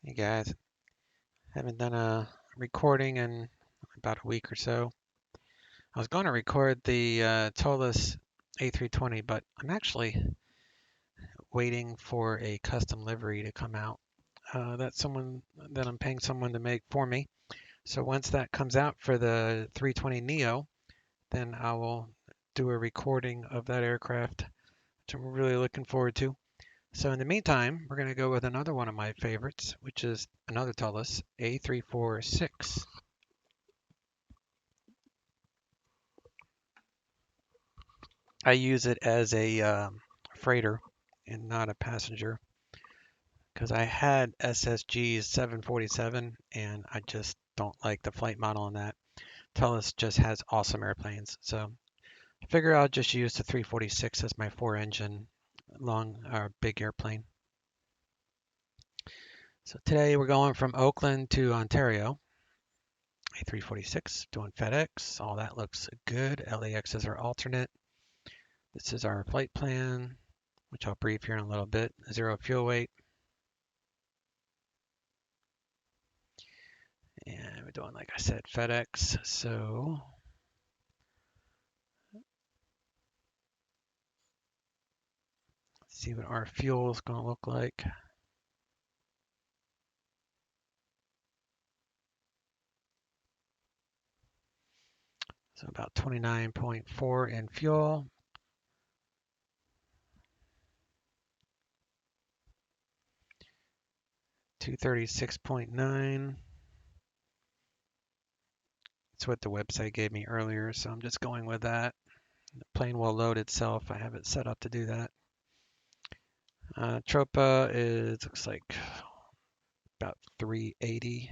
Hey guys, haven't done a recording in about a week or so. I was going to record the Tolless A320, but I'm actually waiting for a custom livery to come out. That I'm paying someone to make for me. So once that comes out for the 320 Neo, then I will do a recording of that aircraft, which I'm really looking forward to. So in the meantime, we're going to go with another one of my favorites, which is another Tolless A346. I use it as a freighter and not a passenger because I had SSG's 747 and I just don't like the flight model on that. Telus just has awesome airplanes, so I figure I'll just use the 346 as my four-engine long big airplane. So today we're going from Oakland to Ontario. A346 doing FedEx. All that looks good. LAX is our alternate. This is our flight plan, which I'll brief here in a little bit. 0 fuel weight. And we're doing, like I said, FedEx. So let's see what our fuel is going to look like. So about 29.4 in fuel. $236.9. That's what the website gave me earlier, so I'm just going with that. The plane will load itself. I have it set up to do that. Tropa is looks like about 380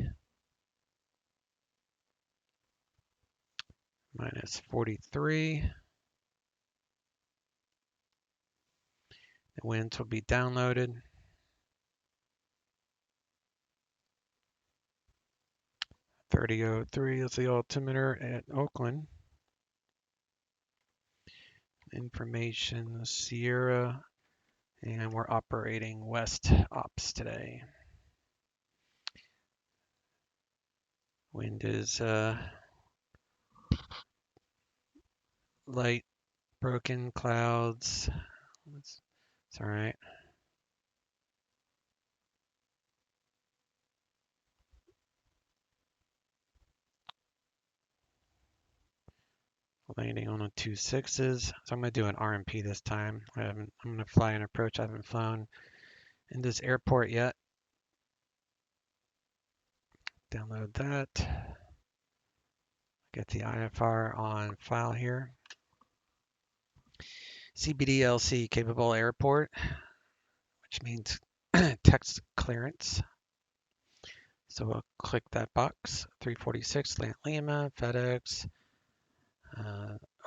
minus 43. The winds will be downloaded. 3003 is the altimeter at Oakland. Information Sierra, and we're operating West Ops today. Wind is light, broken clouds. It's all right. Landing on a 2.6s. So I'm going to do an RMP this time. I'm going to fly an approach. I haven't flown in this airport yet. Download that. Get the IFR on file here. CBDLC capable airport, which means text clearance. So we'll click that box. 346 Land Lima, FedEx,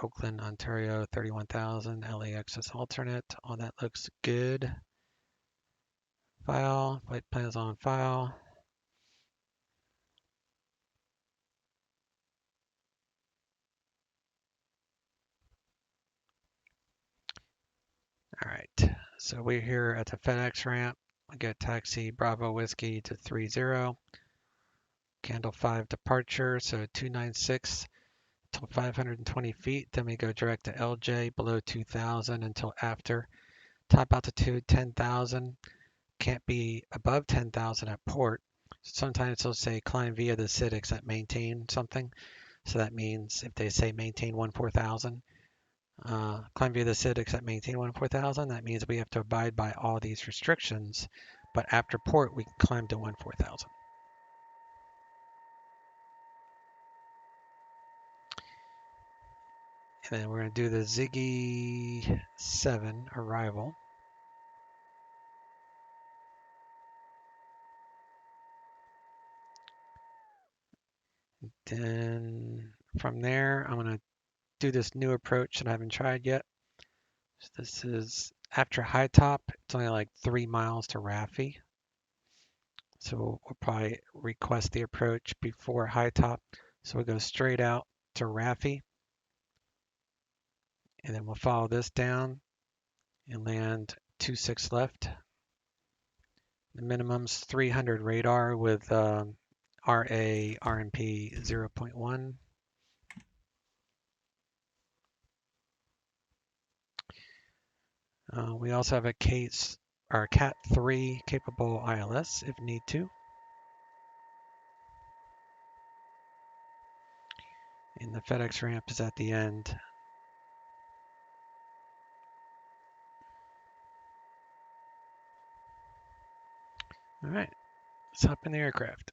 Oakland, Ontario, 31,000, LAX is alternate. All that looks good. File, flight plans on file. All right, so we're here at the FedEx ramp. We get taxi Bravo Whiskey to 30. Candle 5 departure, so 296 till 520 feet. Then we go direct to LJ below 2,000 until after. Top altitude 10,000. Can't be above 10,000 at port. Sometimes they'll say climb via the CITICs that maintain something. So that means if they say maintain 14,000, climb via the CITICs that maintain 14,000, that means we have to abide by all these restrictions. But after port, we can climb to 14,000. And then we're going to do the Ziggy 7 arrival. Then from there, I'm going to do this new approach that I haven't tried yet. So this is after high top. It's only like 3 miles to Raffi. So we'll probably request the approach before high top. So we'll go straight out to Raffi. And then we'll follow this down and land 26 left. The minimum's 300 radar with RA RMP 0.1. We also have a Cat 3 capable ILS if need to. And the FedEx ramp is at the end. All right, let's hop in the aircraft.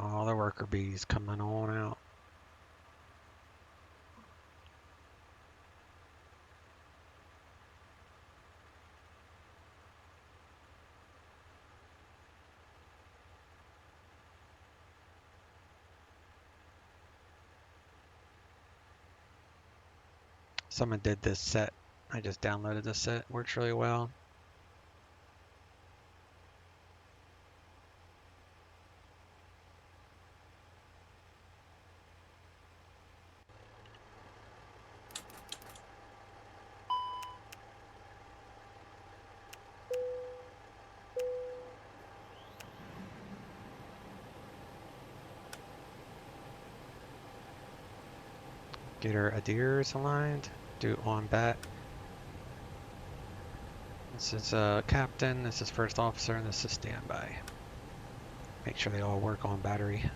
All the worker bees coming on out. Someone did this set. I just downloaded the set. Works really well. Get our adheres aligned. Do on bat. This is captain, this is first officer, and this is standby. Make sure they all work on battery.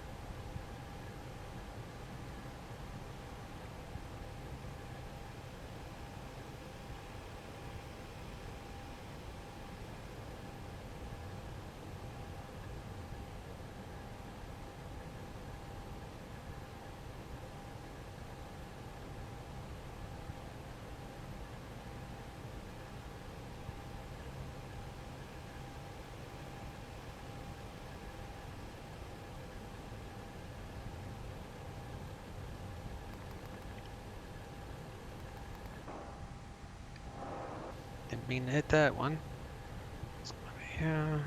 Didn't mean to hit that one. Yeah.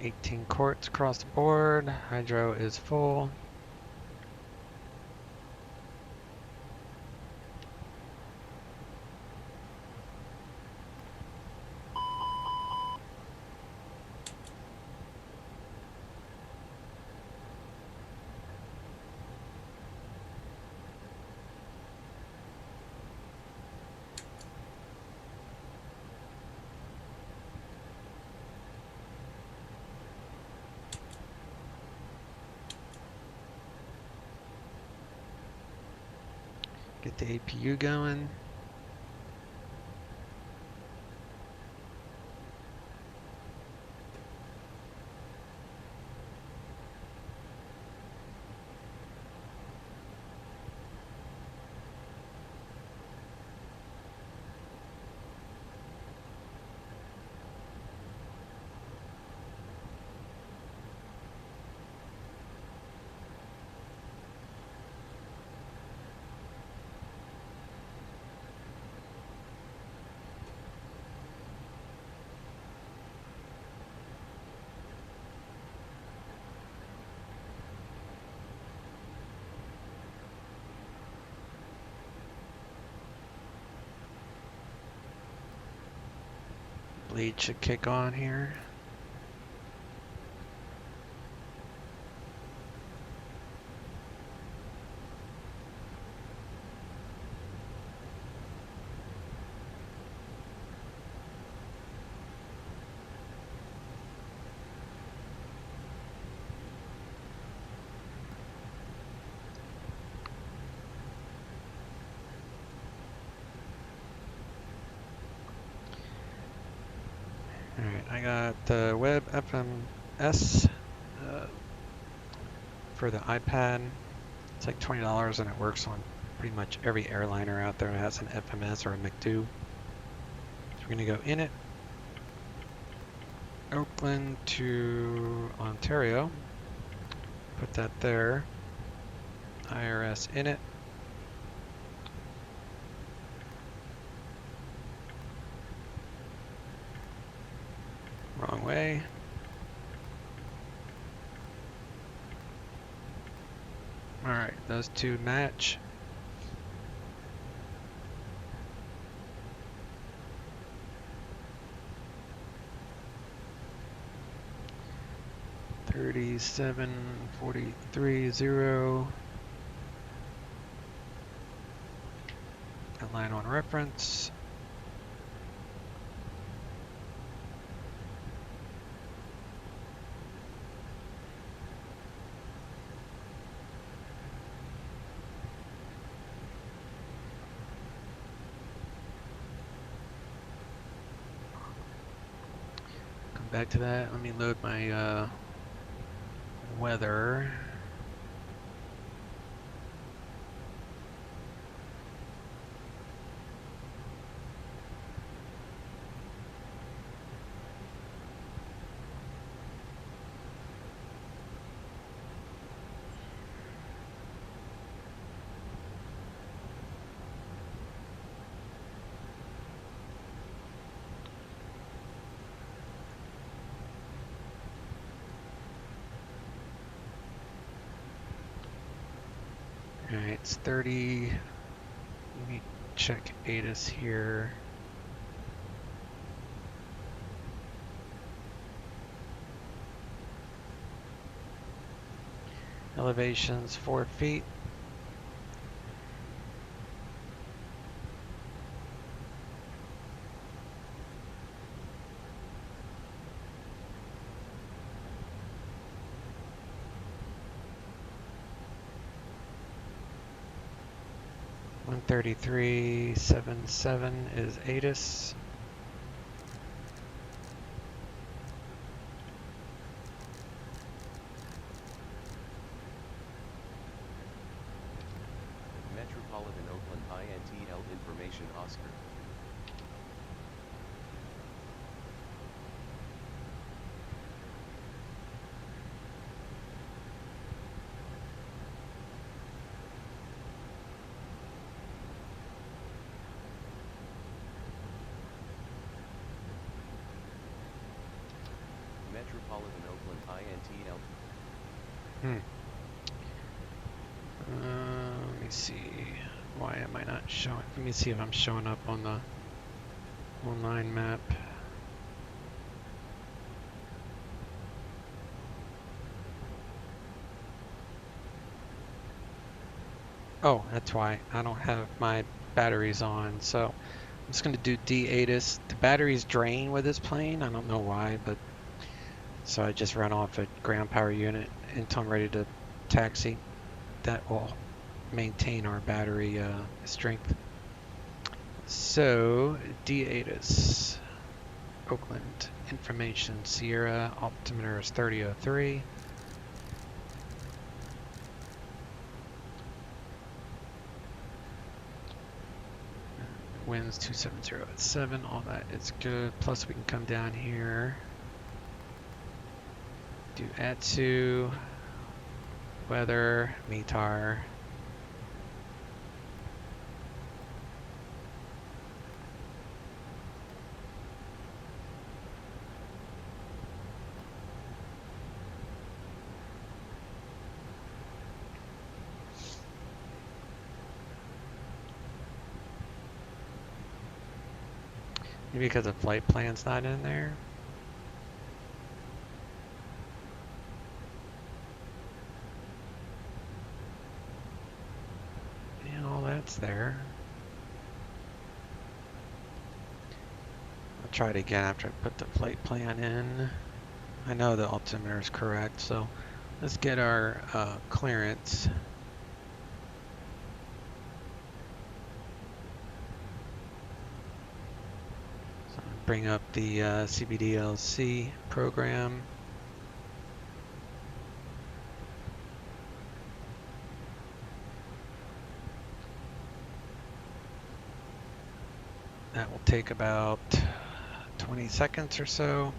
$18 quarts across the board. Hydro is full. Get the APU going. Bleed should kick on here. I got the Web FMS for the iPad. It's like $20 and it works on pretty much every airliner out there that has an FMS or a McDo. So we're going to go in it. Oakland to Ontario. Put that there. IRS in it. Wrong way. Alright, those two match. $37.43.0. Line on reference. Come back to that. Let me load my weather. Alright, it's 30. Let me check ATIS here. Elevation's 4 feet. $133.77 is ATIS. Metropolitan Oakland INTL information Oscar. Metropolitan Oakland INTL. Let me see. Why am I not showing? Let me see if I'm showing up on the online map. Oh, that's why I don't have my batteries on. So I'm just going to do D-ATIS. The batteries drain with this plane. I don't know why, but so I just run off a ground power unit until I'm ready to taxi. That will maintain our battery strength. So D-ATIS, Oakland, information Sierra, altimeter is 3003. Winds 270 at 7, all that is good. Plus we can come down here, do ATSU, weather, METAR. Maybe because the flight plan's not in there. And all that's there. I'll try it again after I put the flight plan in. I know the altimeter is correct, so let's get our clearance. So bring up the CBDLC program. That will take about 20 seconds or so.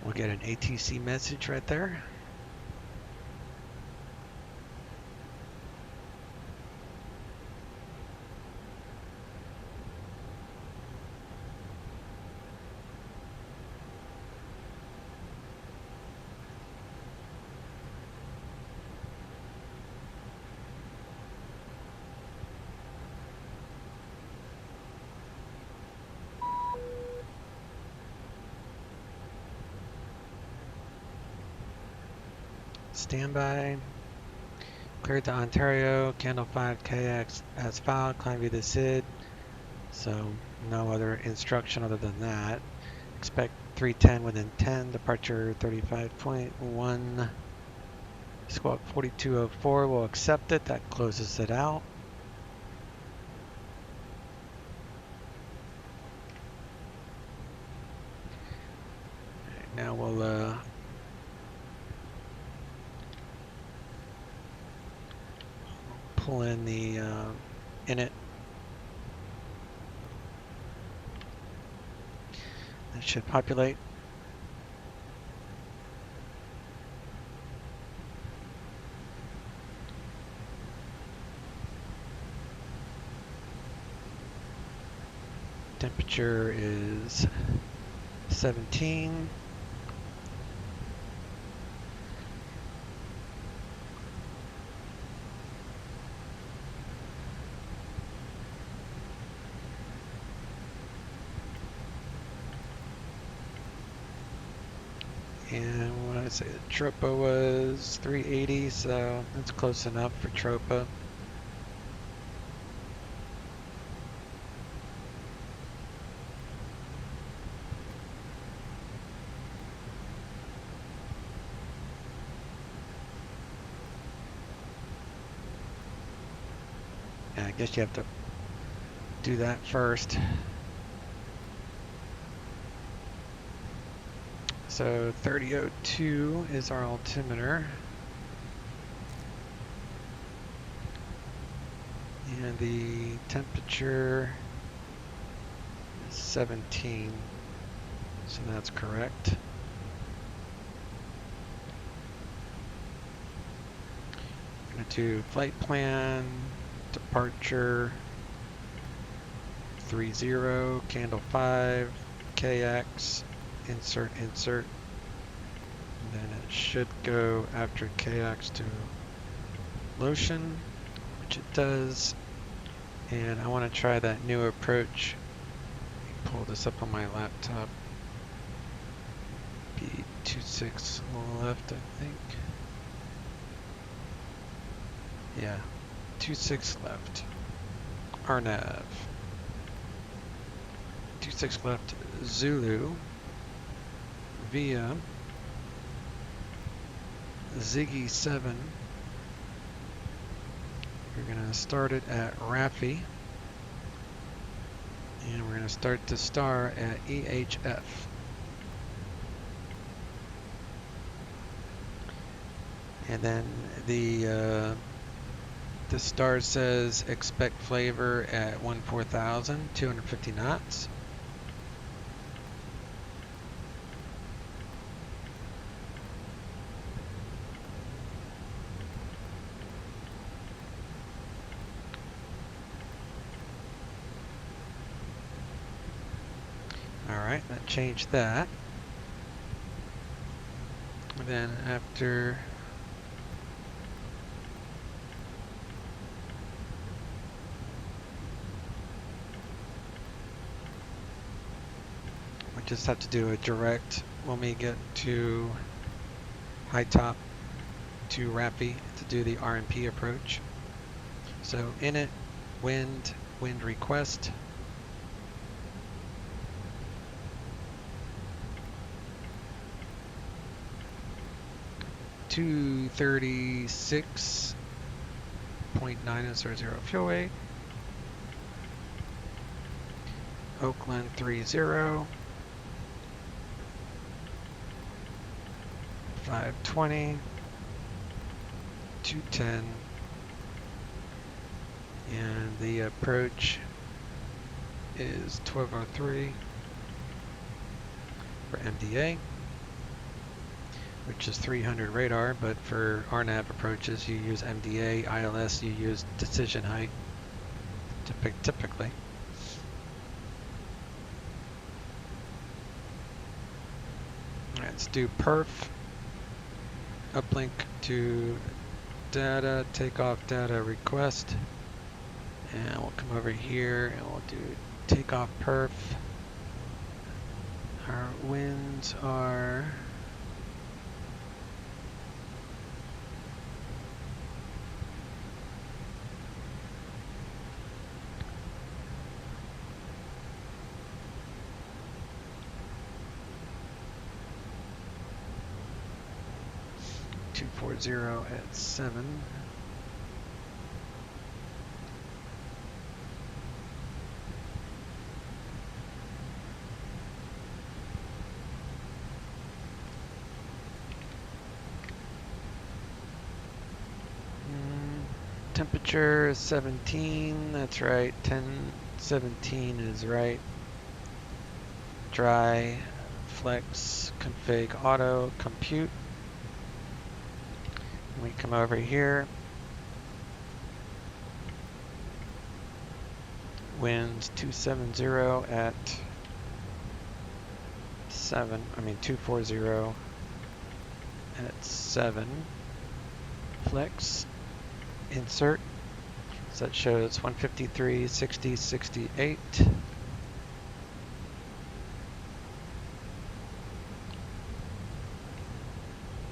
We'll get an ATC message right there. Standby. Cleared to Ontario, Candle 5 KX as filed, climb via the SID. So no other instruction other than that. Expect 310 within 10, departure 35.1. Squawk 4204 will accept it. That closes it out. Now we'll pull in the init. That should populate. Temperature is 17. And what did I say? The Tropa was 380, so that's close enough for Tropa. I guess you have to do that first. So 3002 is our altimeter. And the temperature is 17. So that's correct. I'm going to do flight plan, departure 30, candle 5, KX, insert, and then it should go after KX to Lotion, which it does. And I want to try that new approach. Pull this up on my laptop. B26 left, I think. Yeah, 26 left. RNAV. 26 left, Zulu. Via Ziggy 7. We're going to start it at Raffi. And we're going to start the star at EHF. And then the star says expect flavor at 14,000, 250 knots. Alright, that changed that. And then after we just have to do a direct when we get to high top to Raffi to do the RMP approach. So init, wind request. 236.900 fuel weight. Oakland 30, 520, 210, and the approach is 1203 for MDA, which is 300 radar, but for RNAV approaches you use MDA, ILS you use decision height typically. Alright, let's do perf, uplink to data, takeoff data request, and we'll come over here and we'll do takeoff perf. Our winds are .240 at 7. Temperature is 17, that's right, 1017 is right. Dry, flex, config, auto, compute. We come over here. Winds 270 at 7, 240 at 7. Flex. Insert, so that shows 153, 60, 68.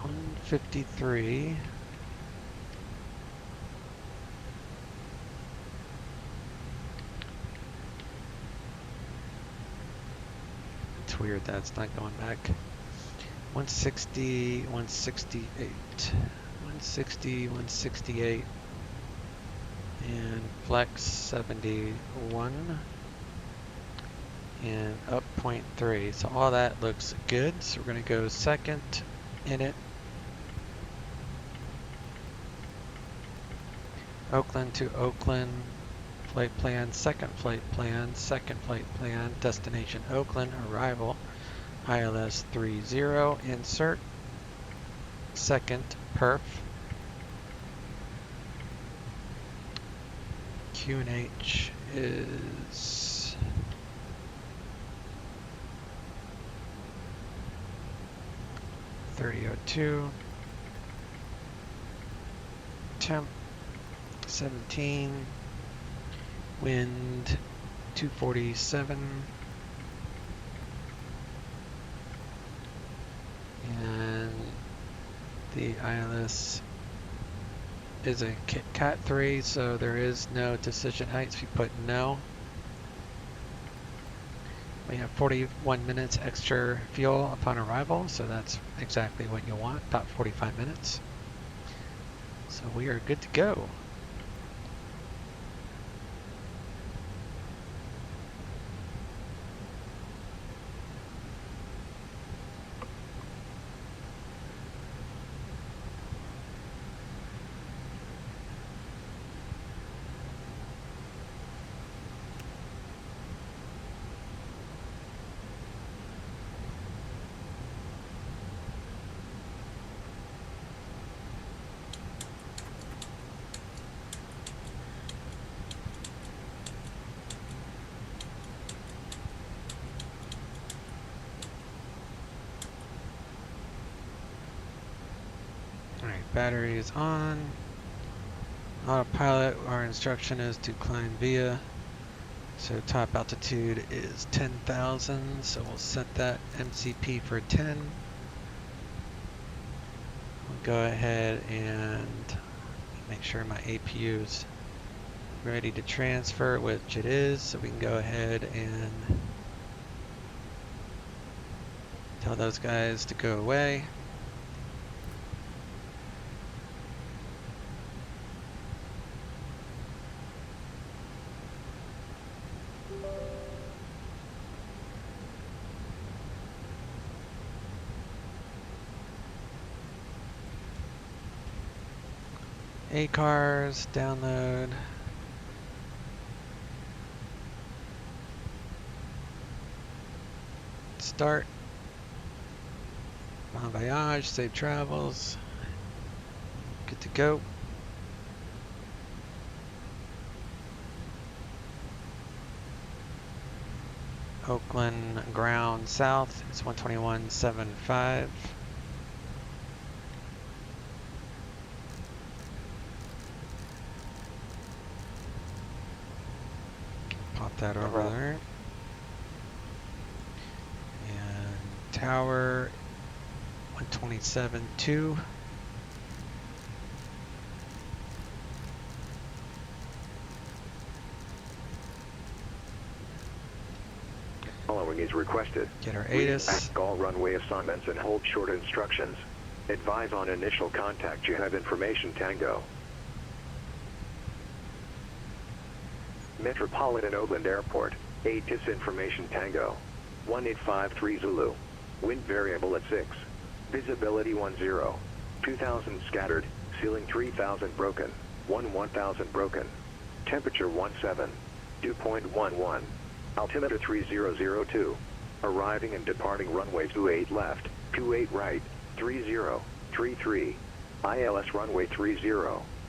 153. It's weird that it's not going back. 160, 168. 160, 168. And flex 71 and up 0.3. So all that looks good. So we're going to go second in it. Oakland to Oakland. Flight plan, second flight plan, destination Oakland, arrival, ILS 30, insert, second perf. QNH is .3002. Temp 17. Wind 247. And the ILS is a Cat 3, so there is no decision heights. If you put no, we have 41 minutes extra fuel upon arrival, so that's exactly what you want, about 45 minutes. So we are good to go. Battery is on. Autopilot, our instruction is to climb via. So top altitude is 10,000. So we'll set that MCP for 10. We'll go ahead and make sure my APU is ready to transfer, which it is. So we can go ahead and tell those guys to go away. ACARS, download. Start. Bon voyage, safe travels. Good to go. Oakland ground south is 121.75. Pop that over there. And tower 127.2. Following is requested. Get our Read ATIS. back all runway assignments and hold short instructions. Advise on initial contact. You have information Tango. Metropolitan Oakland Airport. ATIS information Tango. 1853 Zulu. Wind variable at 6. Visibility 10. 2000 scattered. Ceiling 3000 broken. 1000 broken. Temperature 17. Dew point 11. Altimeter 3002. Arriving and departing runway 28 left, 28 right, 3033. ILS runway 30.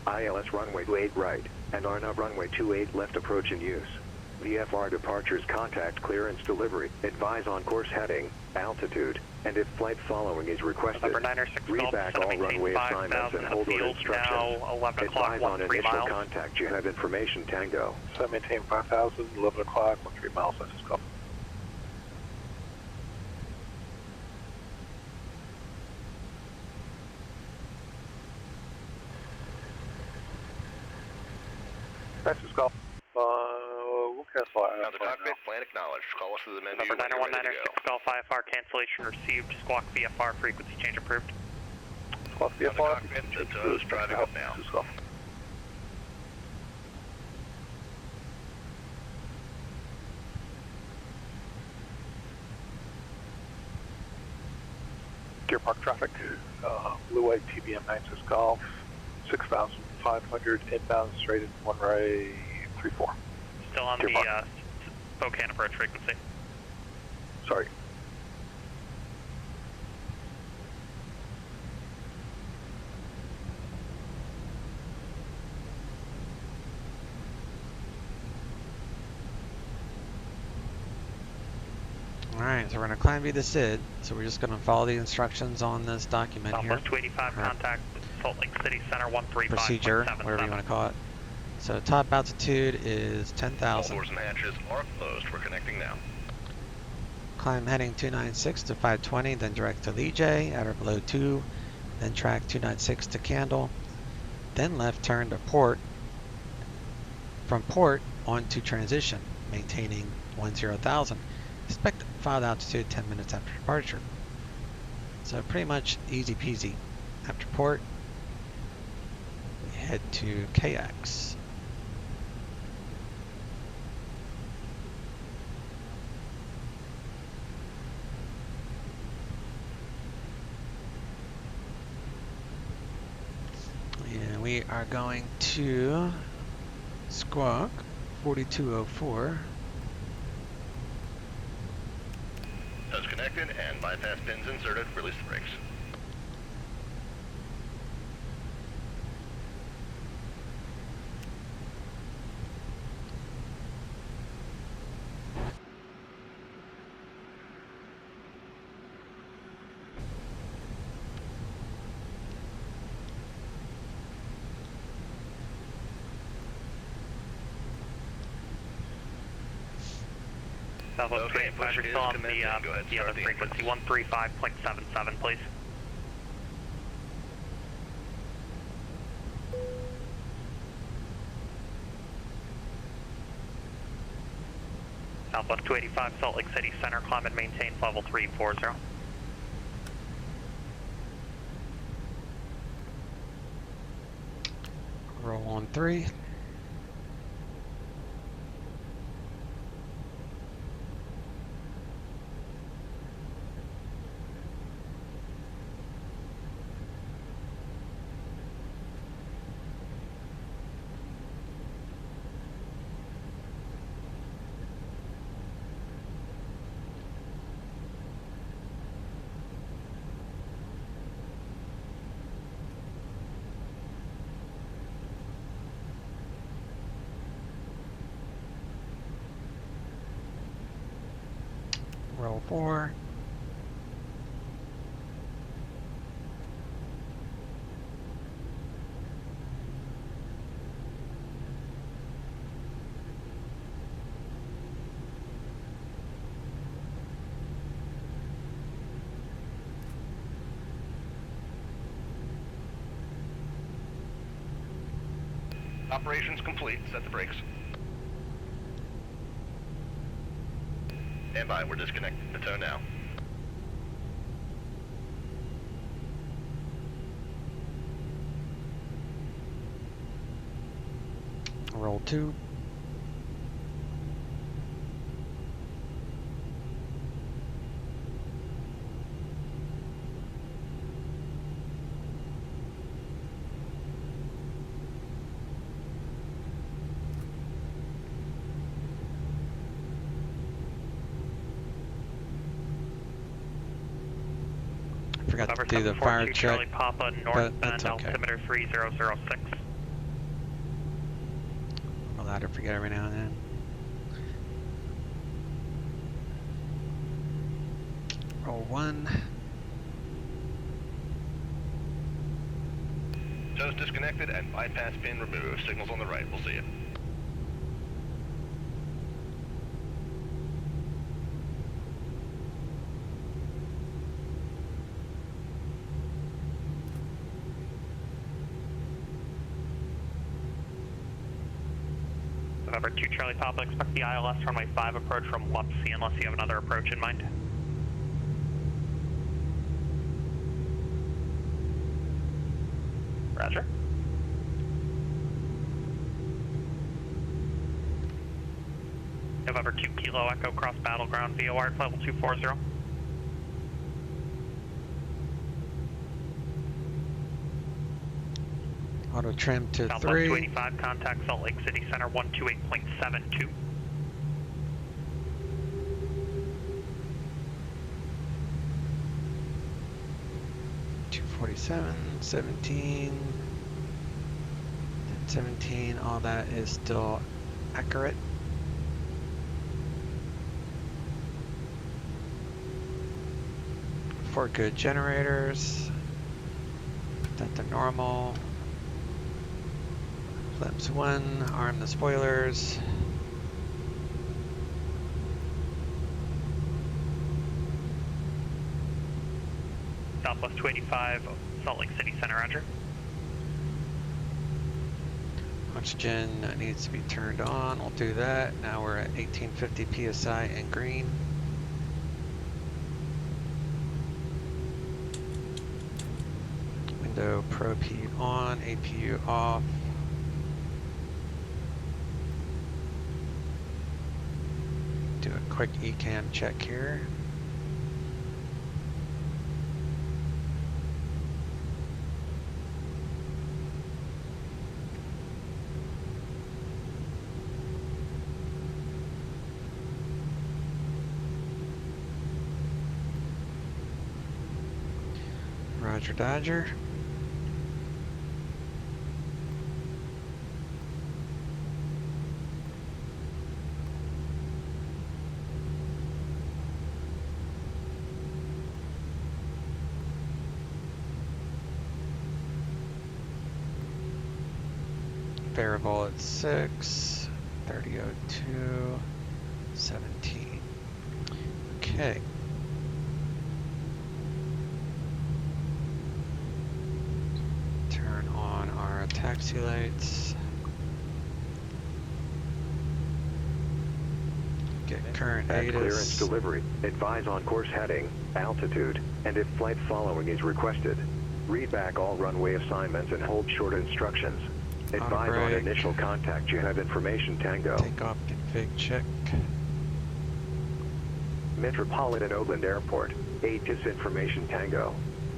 ILS runway 28 right, and RNAV runway 28 left approach in use. VFR departures contact clearance delivery. Advise on course heading, altitude, and if flight following is requested. Read back all runway assignments and hold order instructions. Advise on initial contact. You have information Tango. So maintain 5,000, 11 o'clock, 13 miles, this is Gulf. This is Gulf. We'll cancel out. Now the cockpit, plan acknowledged. Call us through the menu. Number 91996 Golf IFR cancellation received. Squawk VFR frequency change approved. Squawk Now the VFR. cockpit, the tow's driving up now. This is Gulf. Deer Park traffic, Blue White TBM 96 Golf, 6,500 inbound straight in one ray 34. Still on Deer the Park. Spokane approach frequency. Sorry. Alright, so we're going to climb via the SID. So we're just going to follow the instructions on this document here. Southwest 285 contact Salt Lake City Center 135.77. Procedure, whatever you want to call it. So top altitude is All 10,000. doors and hatches are closed. We're connecting now. Climb heading 296 to 520, then direct to Lee J at or below 2, then track 296 to Candle, then left turn to port, from port on to transition, maintaining 10,000. Expect filed altitude 10 minutes after departure. So pretty much easy peasy. After port, we head to KX. And we are going to Squawk 4204. Tows connected and bypass pins inserted. Release the brakes. Southwest Okay, 285, push you're is still on commencing. Go ahead, the start other the frequency, engines. 135.77, please. Southwest 285, Salt Lake City Center, climb and maintain level 340. Roll on 3. Roll 4. Operations complete. Set the brakes. Stand by. We're disconnected. Return now. Roll 2. Forgot to do the fire check, Charlie Papa, but northbound that's okay. altimeter 3006. I'm allowed to forget every now and then. Roll 1. Toes disconnected and bypass pin removed. Signals on the right. We'll see you. November 2 Charlie Papa, expect the ILS runway 5 approach from Lupsy unless you have another approach in mind. Roger. November 2 Kilo Echo cross battleground VOR level 240. Auto trim to Southwest 3. 285, contact Salt Lake City Center 128.72. .247, 17, 17, all that is still accurate. For good generators, set to normal. Flaps 1, arm the spoilers. Southwest 285, Salt Lake City Center, roger. Oxygen needs to be turned on. We'll do that. Now we're at 1850 psi in green. Window probe heat on, APU off. Do a quick ECAM check here. Roger, Dodger. Variable at 6, 3002, 17. Okay. Turn on our taxi lights. Get current At ATIS. clearance delivery, advise on course heading, altitude, and if flight following is requested. Read back all runway assignments and hold short instructions. Advise on brake. initial contact you have information Tango. Takeoff config check. Metropolitan Oakland Airport, ATIS information Tango.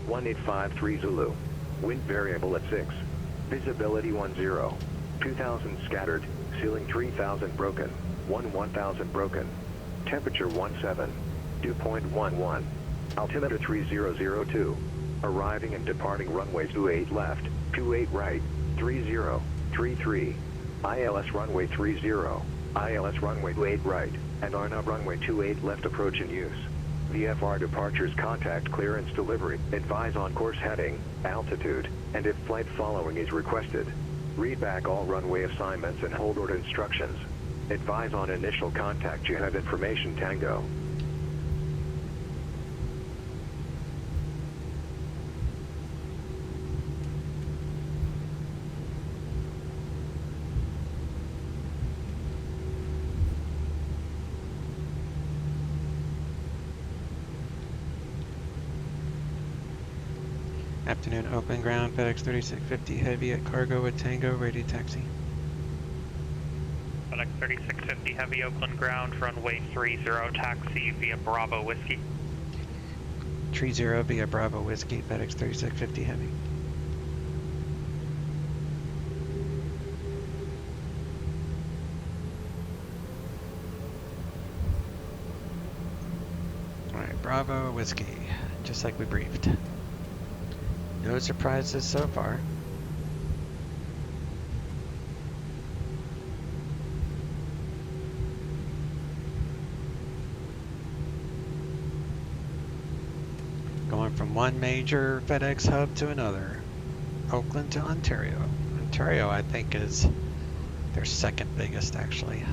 1853 Zulu. Wind variable at 6. Visibility 10. 2000 scattered. Ceiling 3000 broken. 1000 broken. Temperature 17. Dew point 11. Altimeter 3002. Arriving and departing runway 28 left, 28 right, 3033. ILS runway 30. ILS runway 28 right, and RNAV runway 28 left approach in use. VFR departures contact clearance delivery. Advise on course heading, altitude, and if flight following is requested. Read back all runway assignments and hold order instructions. Advise on initial contact. You have information Tango. Afternoon, Oakland ground, FedEx 3650 Heavy at cargo with Tango, ready to taxi. FedEx 3650 Heavy, Oakland ground, runway 30, taxi via Bravo Whiskey. 30 via Bravo Whiskey, FedEx 3650 Heavy. Alright, Bravo Whiskey, just like we briefed. No surprises so far. Going from one major FedEx hub to another. Oakland to Ontario. Ontario, I think, is their second biggest, actually.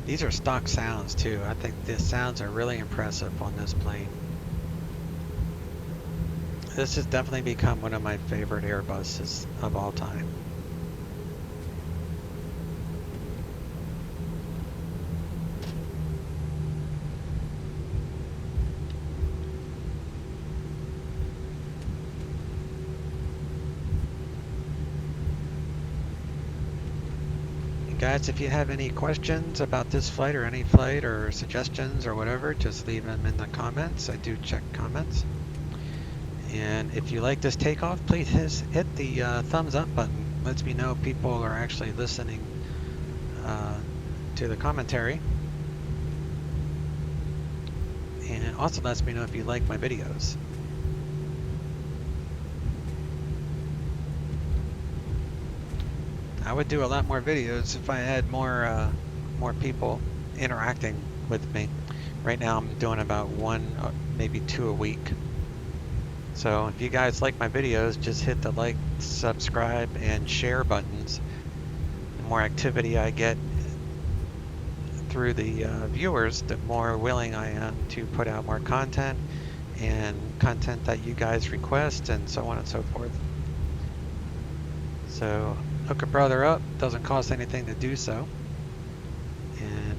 These are stock sounds too. I think the sounds are really impressive on this plane. This has definitely become one of my favorite Airbuses of all time. Guys, if you have any questions about this flight or any flight or suggestions or whatever, just leave them in the comments. I do check comments. And if you like this takeoff, please hit the thumbs up button. Lets me know people are actually listening to the commentary. And it also lets me know if you like my videos. I would do a lot more videos if I had more people interacting with me. Right now I'm doing about one, maybe two a week. So if you guys like my videos, just hit the like, subscribe, and share buttons. The more activity I get through the viewers, the more willing I am to put out more content and content that you guys request and so on and so forth. So hook a brother up, doesn't cost anything to do so. And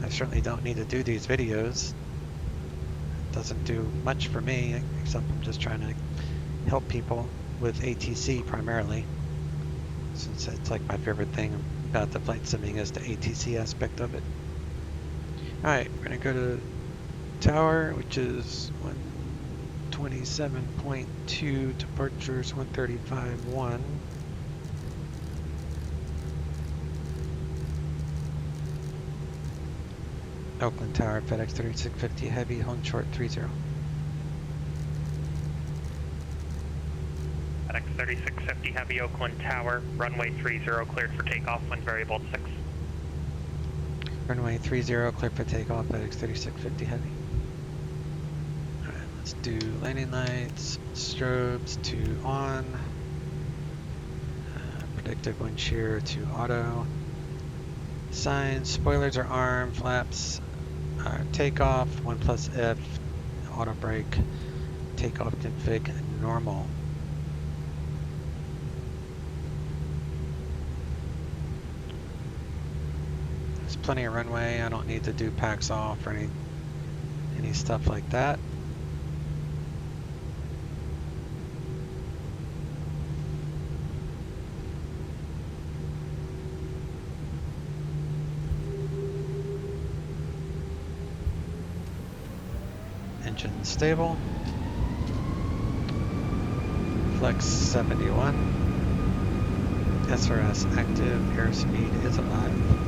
I certainly don't need to do these videos. It doesn't do much for me, except I'm just trying to help people with ATC primarily. Since it's like my favorite thing about the flight simming is the ATC aspect of it. Alright, we're gonna go to tower, which is 127.2, departures 135.1. Oakland Tower, FedEx 3650 Heavy, hold short 30. FedEx 3650 Heavy, Oakland Tower, runway 30, cleared for takeoff, wind variable at 6. Runway 30, clear for takeoff at X3650 Heavy. Alright, let's do landing lights, strobes to on, predictive wind shear to auto, signs, spoilers are armed, flaps are takeoff, 1+F, auto brake, takeoff config normal. There's plenty of runway. I don't need to do packs off or any stuff like that. Engine stable. Flex 71. SRS active. Airspeed is alive.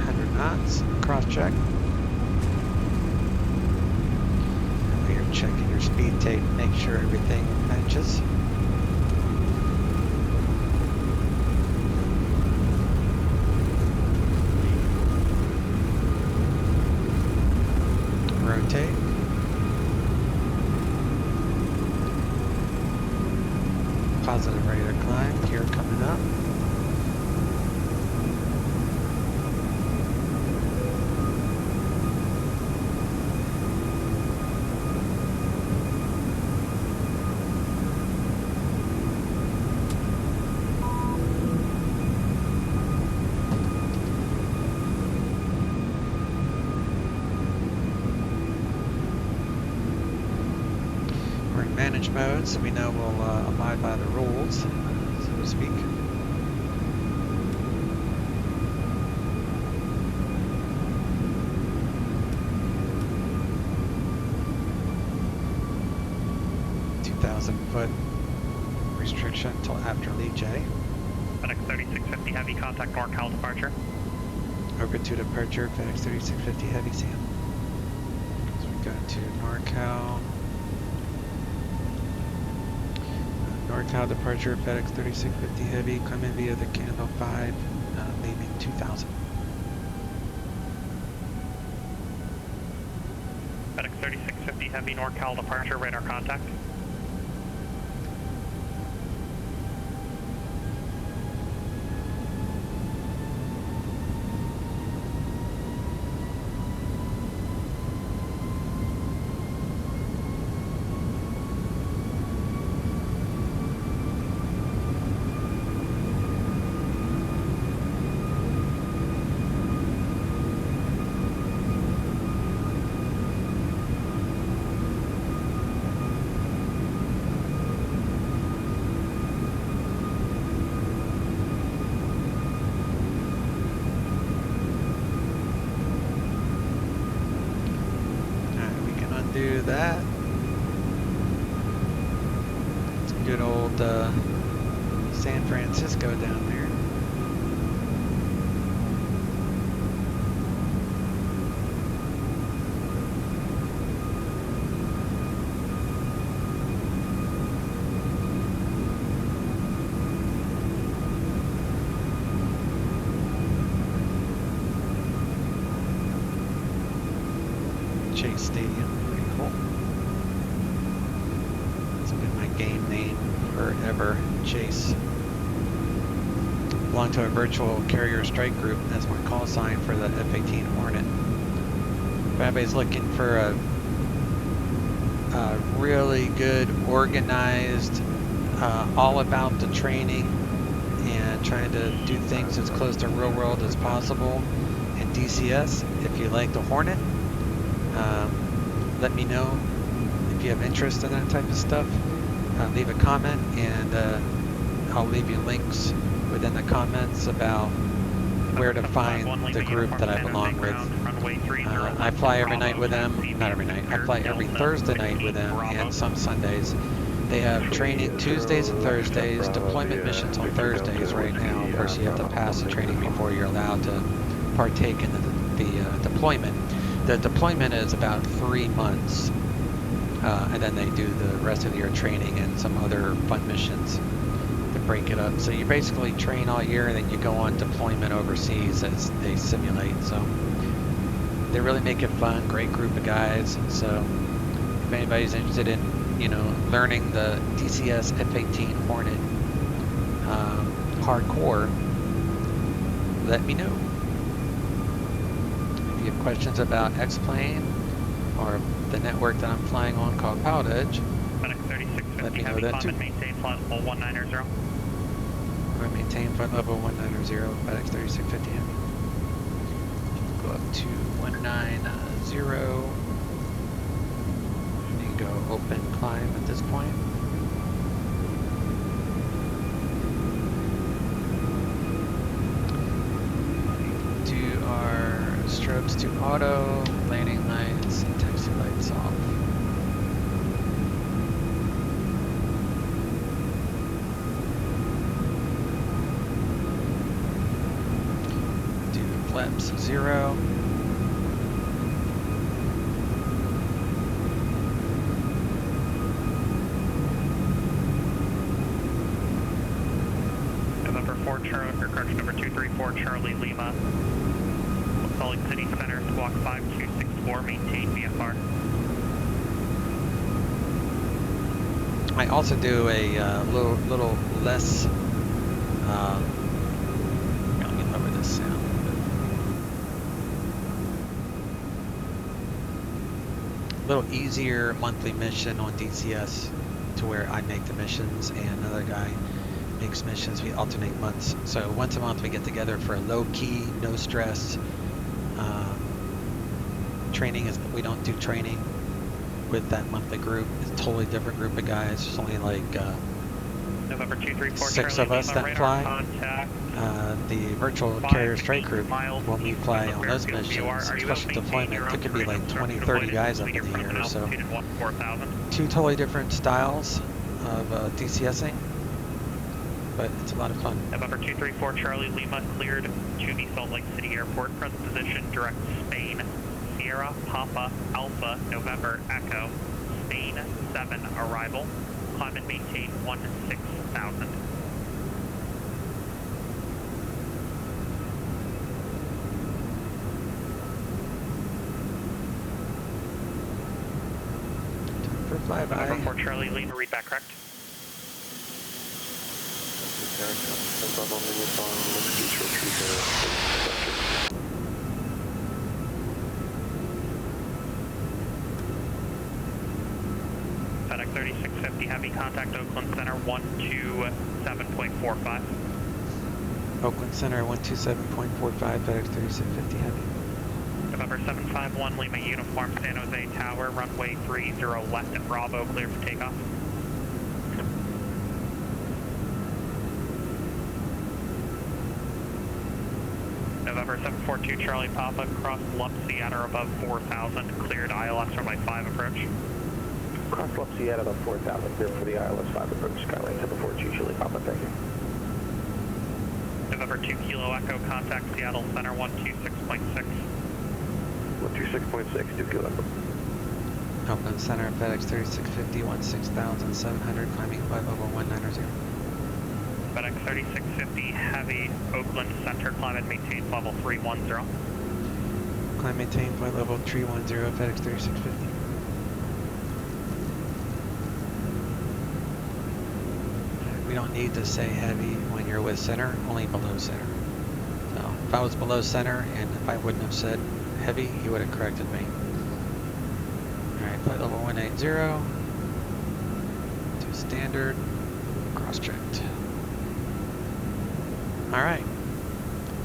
100 knots. Cross check. You're checking your speed tape. Make sure everything matches. Rotate. Positive rate of climb. Gear coming up. Manage mode, so we know we'll abide by the rules, so to speak. .2,000-foot restriction until after Lee J. FedEx 3650 Heavy, contact NorCal departure. Open to departure, FedEx 3650 Heavy, Sam. So we go to NorCal. NorCal departure, FedEx 3650 Heavy, coming via the Candle 5, leaving 2000. FedEx 3650 Heavy, NorCal departure, radar contact. Do that. It's good old San Francisco down there. Chase Stadium. Cool. It's been my game name forever, Chase. Belong to a virtual carrier strike group. That's my call sign for the F-18 Hornet. If anybody's looking for a really good, organized, all about the training and trying to do things as close to real world as possible in DCS, if you like the Hornet, let me know if you have interest in that type of stuff. Leave a comment and I'll leave you links within the comments about where to find the group that I belong with. I fly every night with them, not every night, I fly every Thursday night with them and some Sundays. They have training Tuesdays and Thursdays, deployment missions on Thursdays right now. Of course, you have to pass the training before you're allowed to partake in the deployment. The deployment is about 3 months. and then they do the rest of the year training and some other fun missions to break it up. So you basically train all year, and then you go on deployment overseas as they simulate. So they really make it fun. Great group of guys. So if anybody's interested in, you know, learning the DCS F-18 Hornet hardcore, let me know. If you have questions about Xplane or the network that I'm flying on called PilotEdge, FedEx 3650 let me know Heavy, that climb too. and maintain flight level 190. I maintain flight level 190, FedEx 3650 Heavy. Go up to 190. You go open climb at this point. Do our strobes to auto, landing lights, and taxi lights off. Do flaps 0. November 4 Charlie, or correction, number 234 Charlie Lima. Salt Lake City Center, squawk 5264, maintain VFR. I also do a little less. Let me lower this sound a little bit. A little easier monthly mission on DCS, to where I make the missions and another guy makes missions. We alternate months. So once a month we get together for a low key, no stress training. We don't do training with that monthly group. It's a totally different group of guys. There's only like November 234 6 Charlie of us Lima, that radar fly. contact. The virtual 5 carrier strike group, miles when we east fly of on the those airfield missions, VOR. Are you special able to maintain deployment, your there could be own like terrain 20, obstruction 30 avoidance guys up until in your the air. present So altitude at 4000? 2 totally different styles of DCSing, but it's a lot of fun. November 234 Charlie Lima, cleared to the Salt Lake City Airport. Present position, direct Spain, Sierra, Papa, Alpha, November, Echo, Spain 7 arrival. Climb and maintain 16,000. For flyby. November 4 Charlie Lima, read back correct. FedEx 3650 Heavy, contact Oakland Center 127.45. Oakland Center 127.45, FedEx 3650 Heavy. November 751 Lima Uniform, San Jose Tower, runway 30 left at Bravo, clear for takeoff. November 742 Charlie Papa, cross Lupsy at or above 4,000, cleared ILS runway 5 approach. Cross Lupsy at about 4,000, clear for the ILS 5 approach, Skylane 742 Charlie Papa, thank you. November 2 Kilo Echo, contact Seattle Center 126.6. 126.6, 2 Kilo Echo. Oakland Center, FedEx 3650, 16,700, climbing flight level 190. FedEx 3650 Heavy, Oakland Center, climb and maintain level 310. Climb maintain flight level 310, FedEx 3650. We don't need to say heavy when you're with center, only below center. So if I was below center and if I wouldn't have said heavy, he would have corrected me. Alright, flight level 180. To standard, cross-checked. Alright,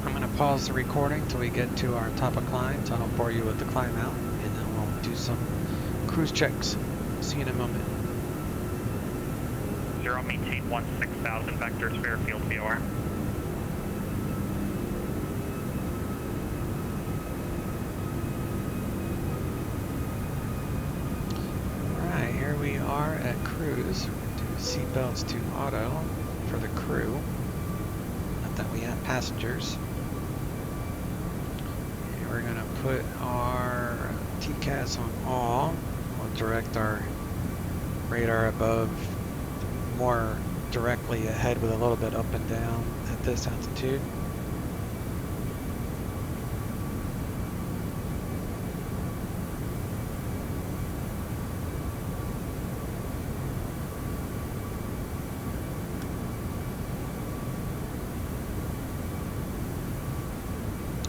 I'm going to pause the recording until we get to our top of climb, so I don't bore you with the climb out, and then we'll do some cruise checks. See you in a moment. 0, maintain 16,000, vectors, Fairfield, VOR. Alright, here we are at cruise. We're going to do seatbelts to auto for the crew. Not that we have passengers. And we're going to put our TCAS on all. We'll direct our radar above, more directly ahead with a little bit up and down at this altitude.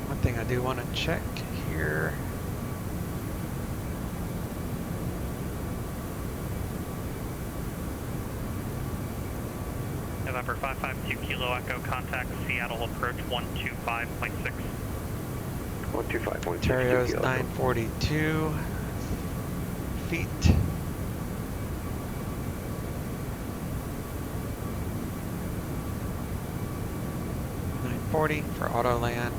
One thing I do want to check here. November 552 Kilo Echo, contact Seattle approach 125.6. 125.6. Ontario's 942 feet. For auto land.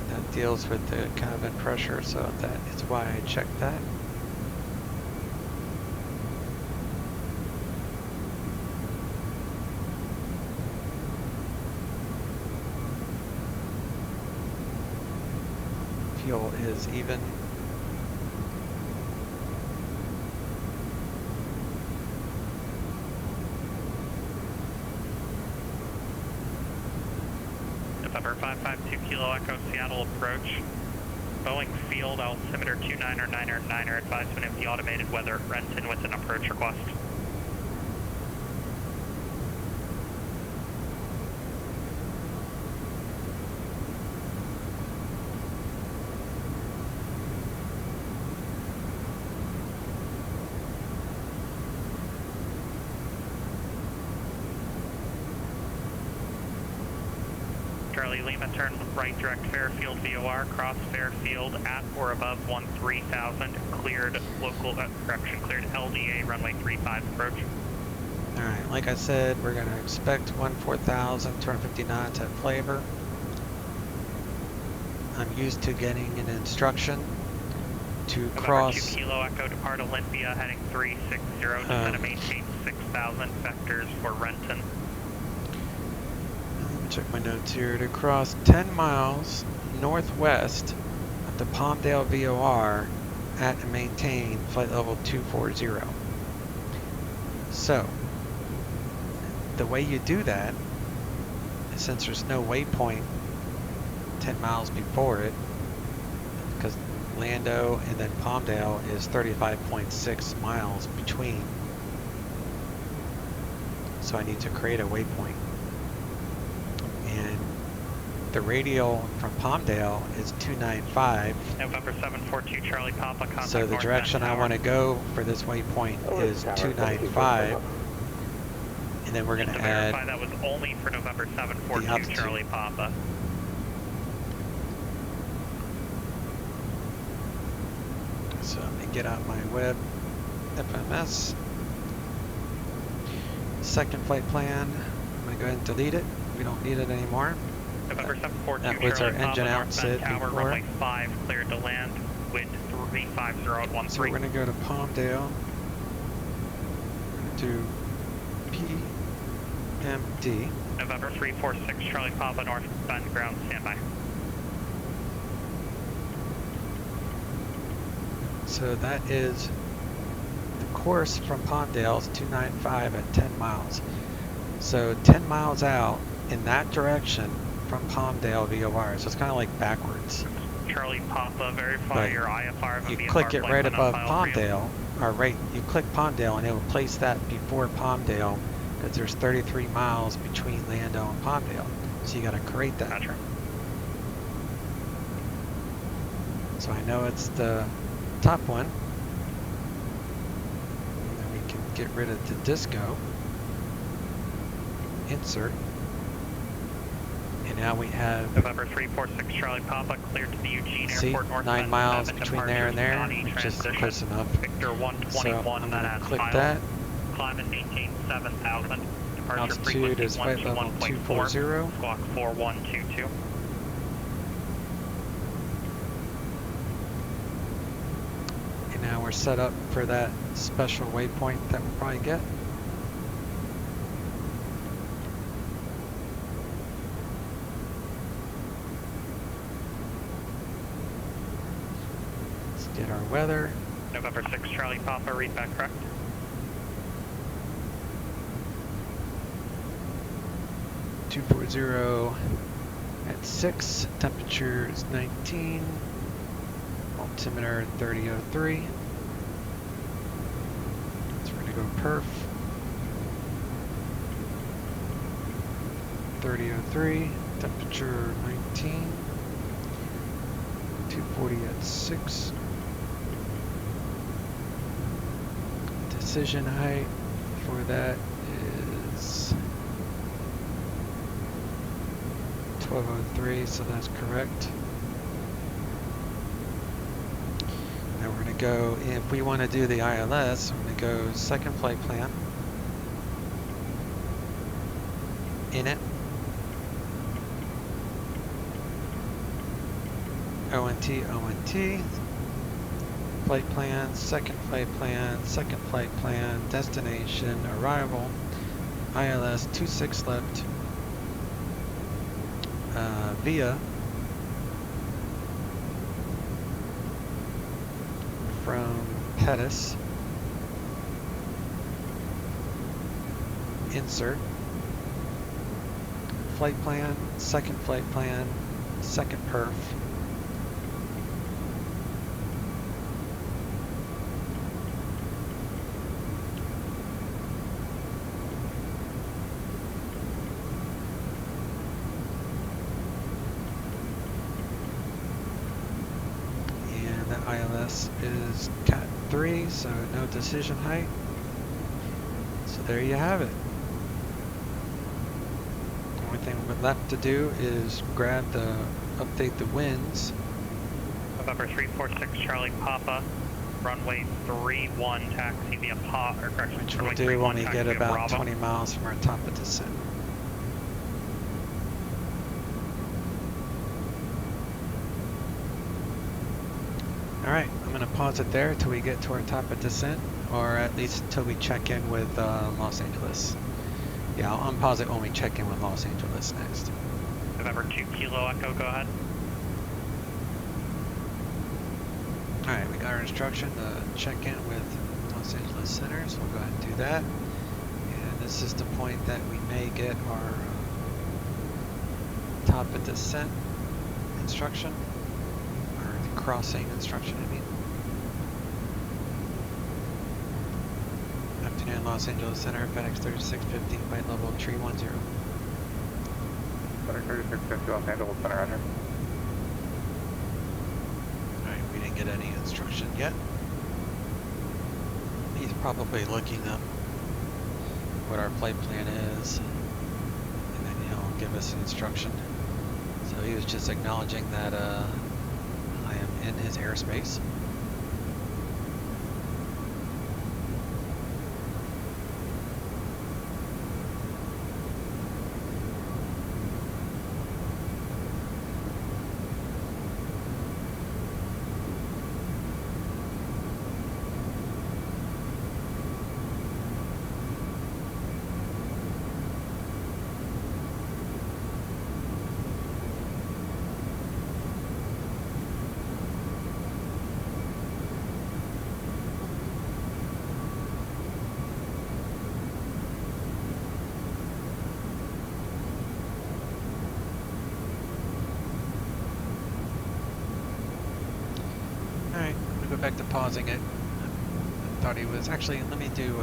That deals with the cabin pressure, so that is why I checked that. Fuel is even. November 552 Kilo Echo, Seattle approach. Boeing field altimeter 299er advisement of the automated weather at Renton with an approach request. Charlie Lima, turn right direct Fairfield VOR, cross Fairfield at or above 13,000, cleared local, cleared LDA runway 35 approach. Alright, like I said, we're going to expect 14,250 knots at flavor. I'm used to getting an instruction to cross. November 2 Kilo Echo, depart Olympia, heading 360, descend to maintain 6,000 vectors for Renton. Check my notes here. To cross 10 miles northwest of the Palmdale VOR at and maintain flight level 240. So, the way you do that, since there's no waypoint 10 miles before it, because Lando and then Palmdale is 35.6 miles between, so I need to create a waypoint. And the radial from Palmdale is 295. November 742 Charlie Papa, contact So the direction I want to go for this waypoint is 295. And then we're going to add. Verify that was only for November 742 Charlie Papa. So let me get out my web FMS. Second flight plan. I'm going to go ahead and delete it. We don't need it anymore. November 742 That was our Charlie engine Papa, outset northbound tower, before. runway 5, cleared to land, wind 350 at 13. So we're going to go to Palmdale. We're going to do PMD. November 346 Charlie Papa, northbound ground, standby. So that is the course from Palmdale is 295 at 10 miles. So 10 miles out in that direction from Palmdale VOR. So it's kind of like backwards. Charlie Papa, verify But your IFR of you VFR click it right placement above on file for you. Palmdale, or right, you click Palmdale and it will place that before Palmdale because there's 33 miles between Lando and Palmdale. So you got to create that. Gotcha. So I know it's the top one. And then we can get rid of the disco. Insert. And now we have, November 346 Charlie Papa, cleared to the Eugene see, Airport northbound 9 miles 7, between there and there, departure which is transition. close enough. Victor So 121, I'm that going to adds click file. that. Climb and maintain 7,000. Departure Altitude frequency is flight level 121.4. 240. Squawk 4122. And now we're set up for that special waypoint that we'll probably get. Let's get our weather. November 6 Charlie Papa, read back correct. 240 at 6, temperature is 19, altimeter 3003. So we're going to go perf 3003, temperature 19, 240 at 6. Decision height for that is 1203, so that's correct. Now we're going to go, if we want to do the ILS, we're going to go second flight plan, init, ONT, ONT, flight plan, second flight plan, destination, arrival, ILS 26 left, via from Pettis, insert, flight plan, second perf, ILS is Cat 3, so no decision height. So there you have it. The only thing we're left to do is update the winds. November 346 Charlie Papa, runway 31 taxi via which we'll do when we get about Bravo. 20 miles from our top of descent. Alright, I'm going to pause it there till we get to our top of descent, or at least until we check in with Los Angeles. Yeah, I'll unpause it when we check in with Los Angeles next. November 2 Kilo Echo, go ahead. Alright, we got our instruction to check in with Los Angeles Center, so we'll go ahead and do that. And this is the point that we may get our top of descent instruction. Crossing instruction, I mean. Afternoon, Los Angeles Center, FedEx 3650, flight level 310. FedEx 3650, Los Angeles Center, roger. Alright, we didn't get any instruction yet. He's probably looking up what our flight plan is, and then he'll give us an instruction. So he was just acknowledging that in his airspace. Go back to pausing it. I thought he was actually, let me do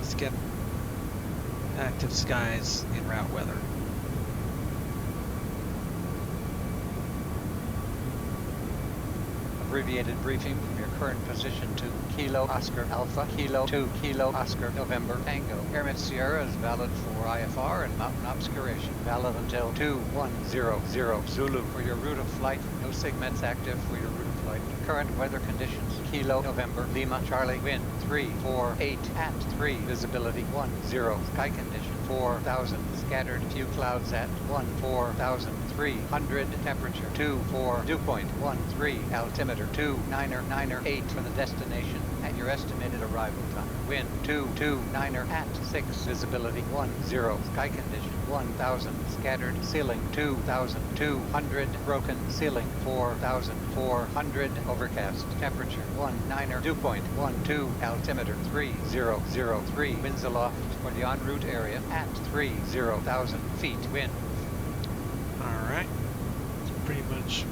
skip active skies in route weather. Abbreviated briefing from your current position to Kilo Oscar Alpha, Kilo 2, Kilo Oscar November Tango. Airmet Sierra is valid for IFR and mountain obscuration. Valid until 2100 Zulu. For your route of flight, no SIGMETs active for your route of flight. Current weather conditions, Kilo November Lima Charlie, wind 348 at 3, visibility 10, sky condition 4000, scattered few clouds at 14,300, temperature 24, dew point 13, altimeter 2998 for the destination at your your estimated arrival time. Wind 229er at 6. Visibility 10. Sky condition 1000. Scattered. Ceiling 2200. Broken. Ceiling 4400. Overcast. Temperature 19er. Dew point 12. Altimeter 3003. Winds aloft for the en route area at 30,000 feet. Wind. Alright. Pretty much.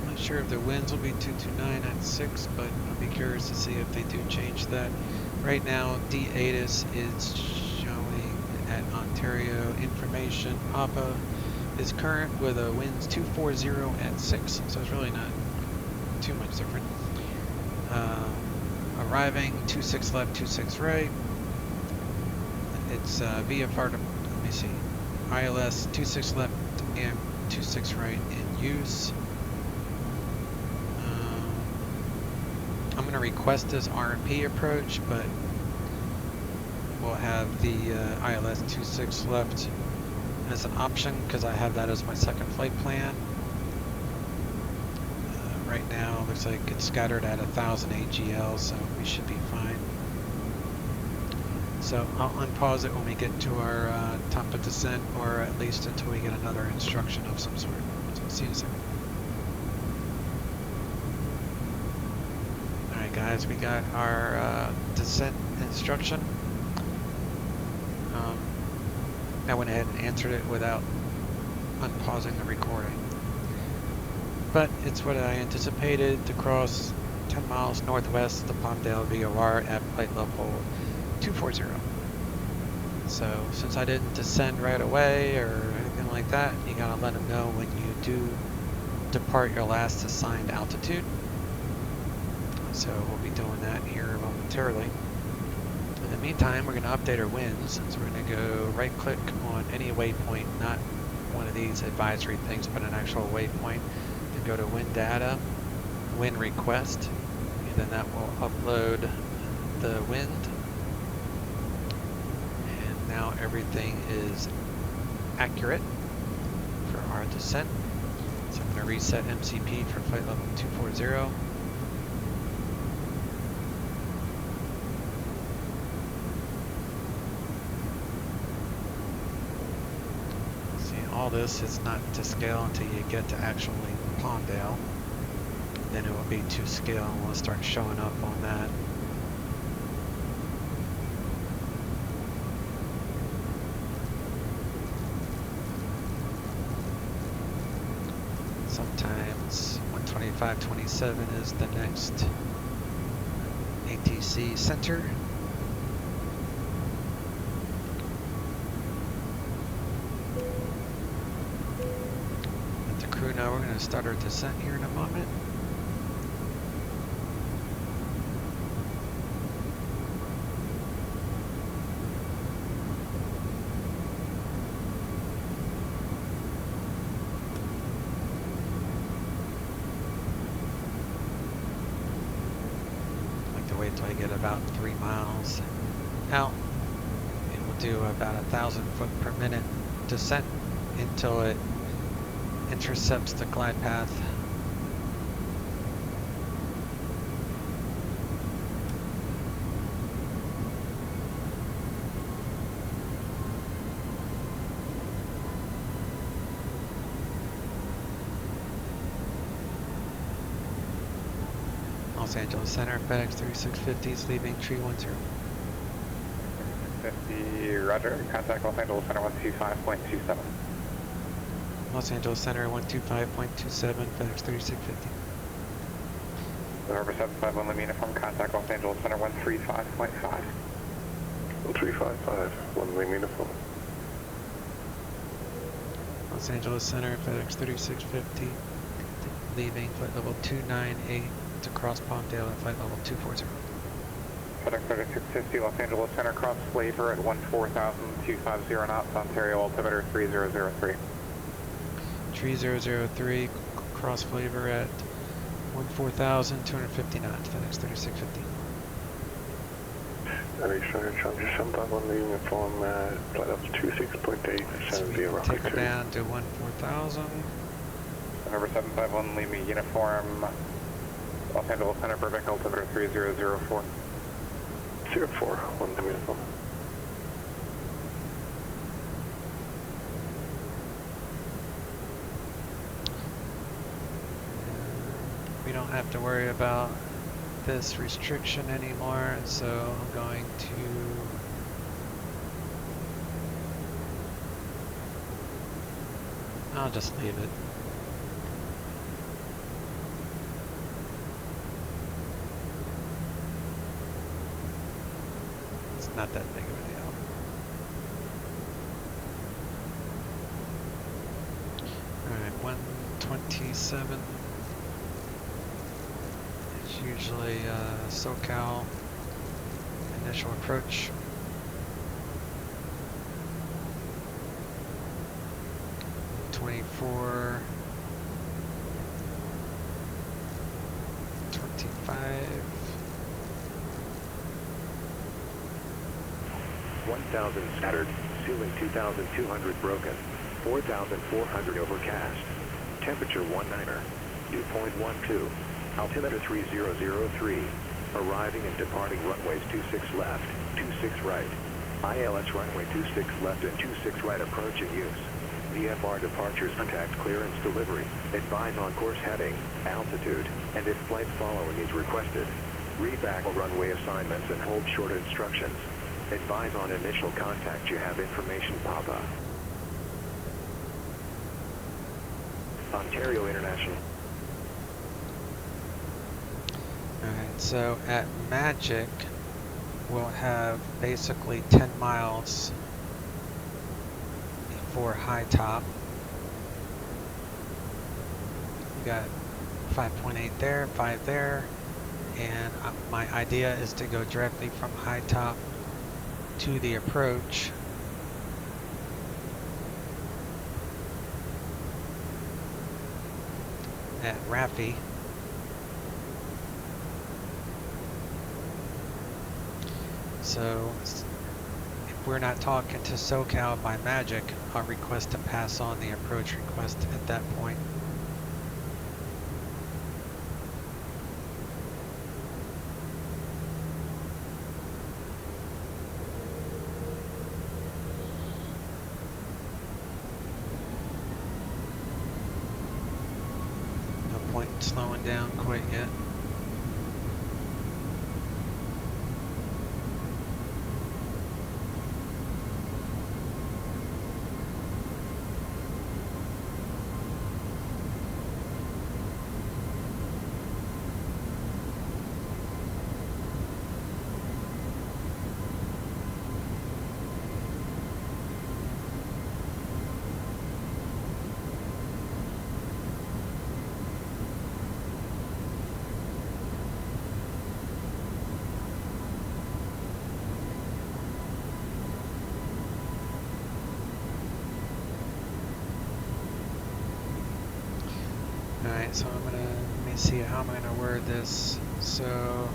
I'm not sure if the winds will be 229 at 6, but I'll be curious to see if they do change that. Right now, D8 is showing at Ontario information. Papa is current with a winds 240 at 6, so it's really not too much different. Arriving 26 left, 26 right. It's VFR to, let me see, ILS 26 left and 26 right in use. I'm going to request this RMP approach, but we'll have the ILS 26 left as an option because I have that as my second flight plan. Right now, looks like it's scattered at 1,000 AGL, so we should be fine. So I'll unpause it when we get to our top of descent, or at least until we get another instruction of some sort. So see you in a second. Alright guys, we got our descent instruction. I went ahead and answered it without unpausing the recording. But it's what I anticipated, to cross 10 miles northwest of Palmdale VOR at flight level 240. So since I didn't descend right away or anything like that, you gotta let them know when you do depart your last assigned altitude. So we'll be doing that here momentarily. In the meantime, we're gonna update our winds. So we're gonna go right click on any waypoint, not one of these advisory things, but an actual waypoint. Then go to wind data, wind request, and then that will upload the wind. And now everything is accurate for our descent. So I'm going to reset MCP for flight level 240. See, all this is not to scale until you get to actually Palmdale. Then it will be to scale and we'll start showing up on that. Sometimes 125.27 is the next ATC center. Let the crew know we're going to start our descent here in a moment. Wait till I get about 3 miles out. It will do about 1,000 foot per minute descent until it intercepts the glide path. Los Angeles Center, FedEx 3650 is leaving tree 10. 50, roger. Contact Los Angeles Center 125.27. Los Angeles Center 125.27, FedEx 3650. November 751 Lima Uniform, contact Los Angeles Center 135.5. 1355, 1 Lima Uniform. Los Angeles Center, FedEx 3650, leaving flight level 298 to cross Palmdale at flight level 240. FedEx 3650, Los Angeles Center, cross Flavor at 14,250 knots, Ontario altimeter 3003. 3003, cross Flavor at 14,250 knots, FedEx 3650. Center, Charlie 751 Lima Uniform, flight level 26.8, So we can take her down to 14,000. November 751 Lima Uniform, Los Angeles Center, Burbank altimeter 3004. 04, one uniform. We don't have to worry about this restriction anymore, so I'm going to I'll just leave it. It's not that big of a deal. Alright, 127. It's usually SoCal initial approach. .25. 1,000 scattered, ceiling 2,200 broken, 4,400 overcast, temperature 19er, dew point 12, altimeter 3003, arriving and departing runways 26 left, 26 right, ILS runway 26 left and 26 right approach in use. VFR departures, contact clearance delivery, advise on course heading, altitude, and if flight following is requested. Read back runway assignments and hold short instructions. Advise on initial contact. You have information, Papa. Ontario International. Alright, so at Magic, we'll have basically 10 miles for high top. We got 5.8 there, 5 there, and my idea is to go directly from high top to the approach. At Raffi. So if we're not talking to SoCal by Magic, I'll request to pass on the approach request at that point. No point in slowing down quite yet. Alright, so let me see how I'm gonna word this. So,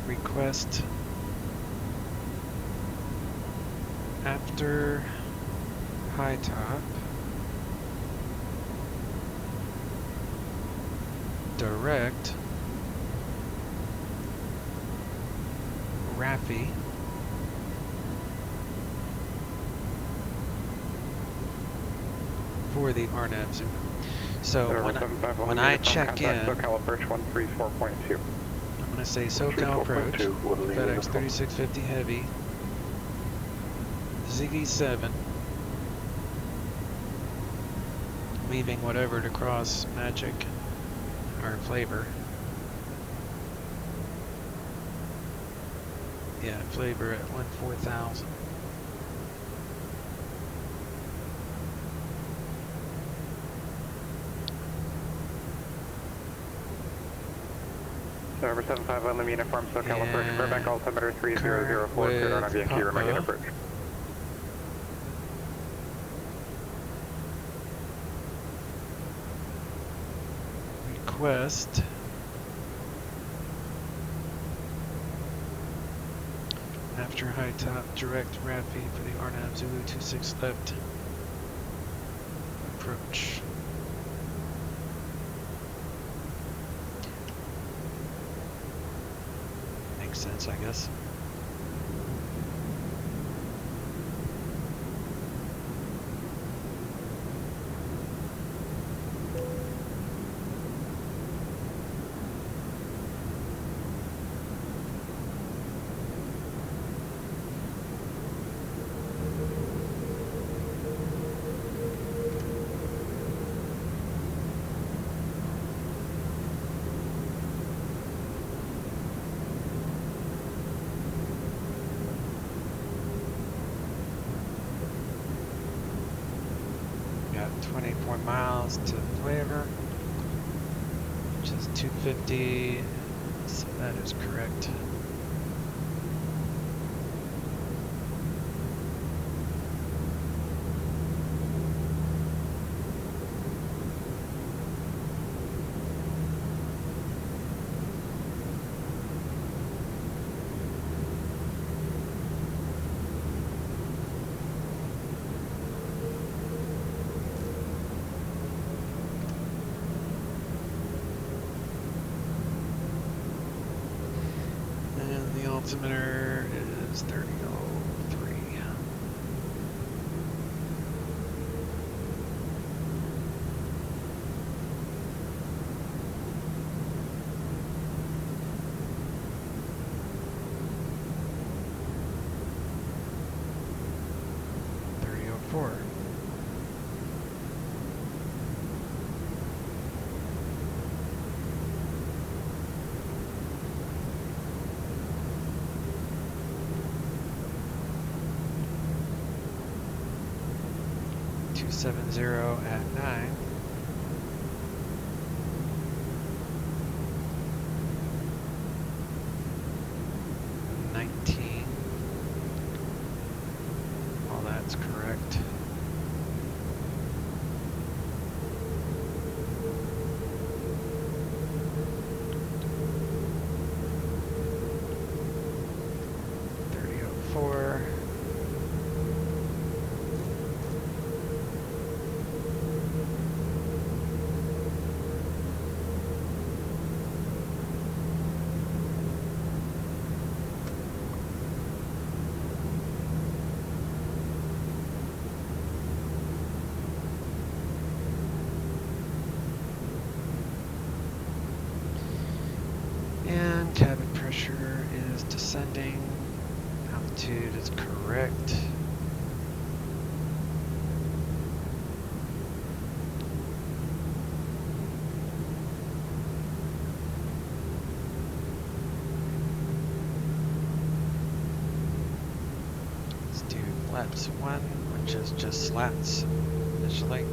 request after high top, direct Raffi for the RNAVs. So when I check in, SoCal approach 134.2. I'm going to say SoCal approach, FedEx 3650 Heavy, Ziggy 7, leaving whatever to cross Magic or Flavor. Yeah, Flavor at 14,000. November 75 Lima uniform, SoCal approach, Burbank altimeter 3004, cleared on Yankee Romanian approach. Request after high top, direct Raffi for the RNAV Zulu 26 left approach. sense, I guess. Got 24 miles to Flavor, which is 250, so that is correct. And the altimeter is 3003. .3004. .270 at 9. All that's correct. .3004. And cabin pressure is descending. Altitude is correct. Let's do flaps 1, which is just slats initially.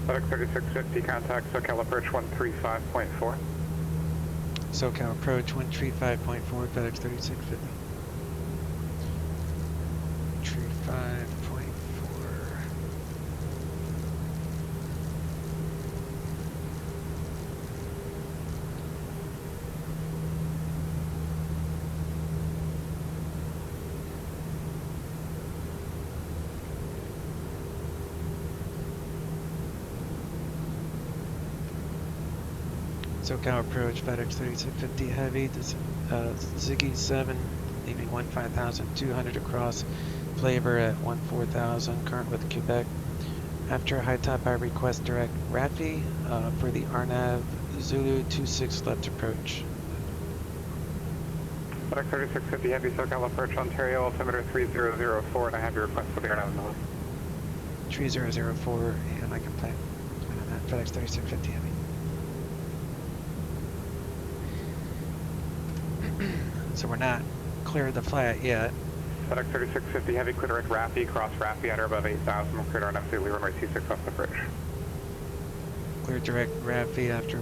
FedEx 3650, contact SoCal approach 135.4. SoCal approach 135.4, FedEx 3650. 135.4. SoCal approach, FedEx 3650 heavy, Ziggy 7, leaving 15,200 across, Flavor at 14,000, current with Quebec. After high top, I request direct RAFI for the Arnav Zulu 26 left approach. FedEx 3650 heavy, SoCal approach, Ontario, altimeter 3004, and I have your request for the Arnav North. 3004, and I can plan on that, FedEx 3650 heavy. So we're not clear of the flat yet. FedEx 3650 heavy, clear direct RAFI, cross RAFI at or above 8,000, clear Arnav Zulu, runway 26 off the bridge. Cleared direct RAFI after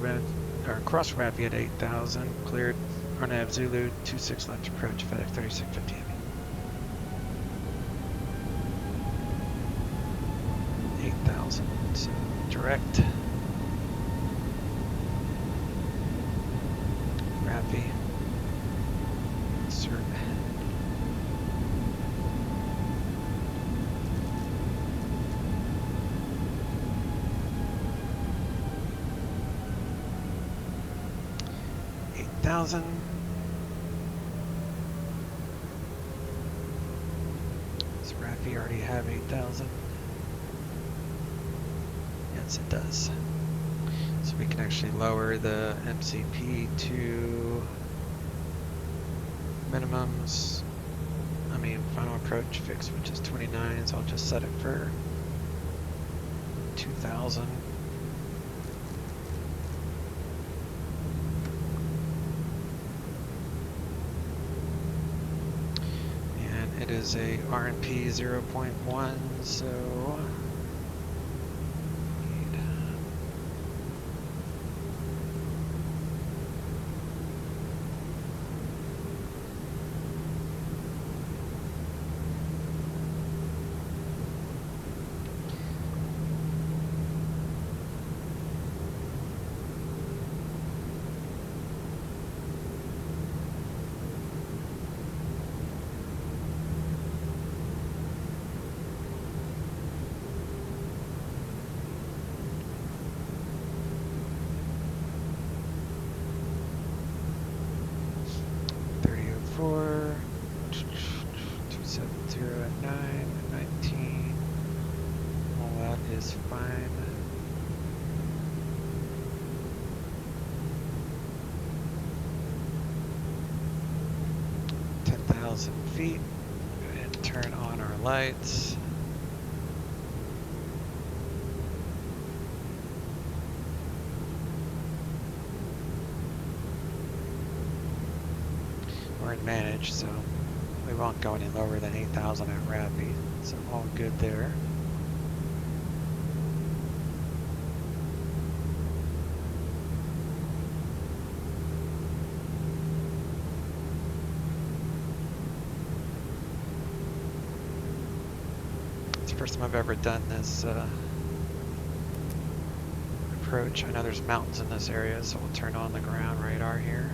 cross RAFI at 8,000. Cleared Arnav Zulu 26 left approach, FedEx 3650 heavy. 8,000. So direct RAFI. Insert 8,000. Does Raffy already have 8,000? Yes, it does. So we can actually lower the MCP to minimums. I mean, final approach fix, which is 29, so I'll just set it for 2,000. And it is a RNP 0.1, so need 3004, 270 at 9, 19. All that is fine. Feet. Go ahead and turn on our lights. We're in manage, so we won't go any lower than 8,000 at Raffy, so all good there. First time I've ever done this approach. I know there's mountains in this area, so we'll turn on the ground radar here.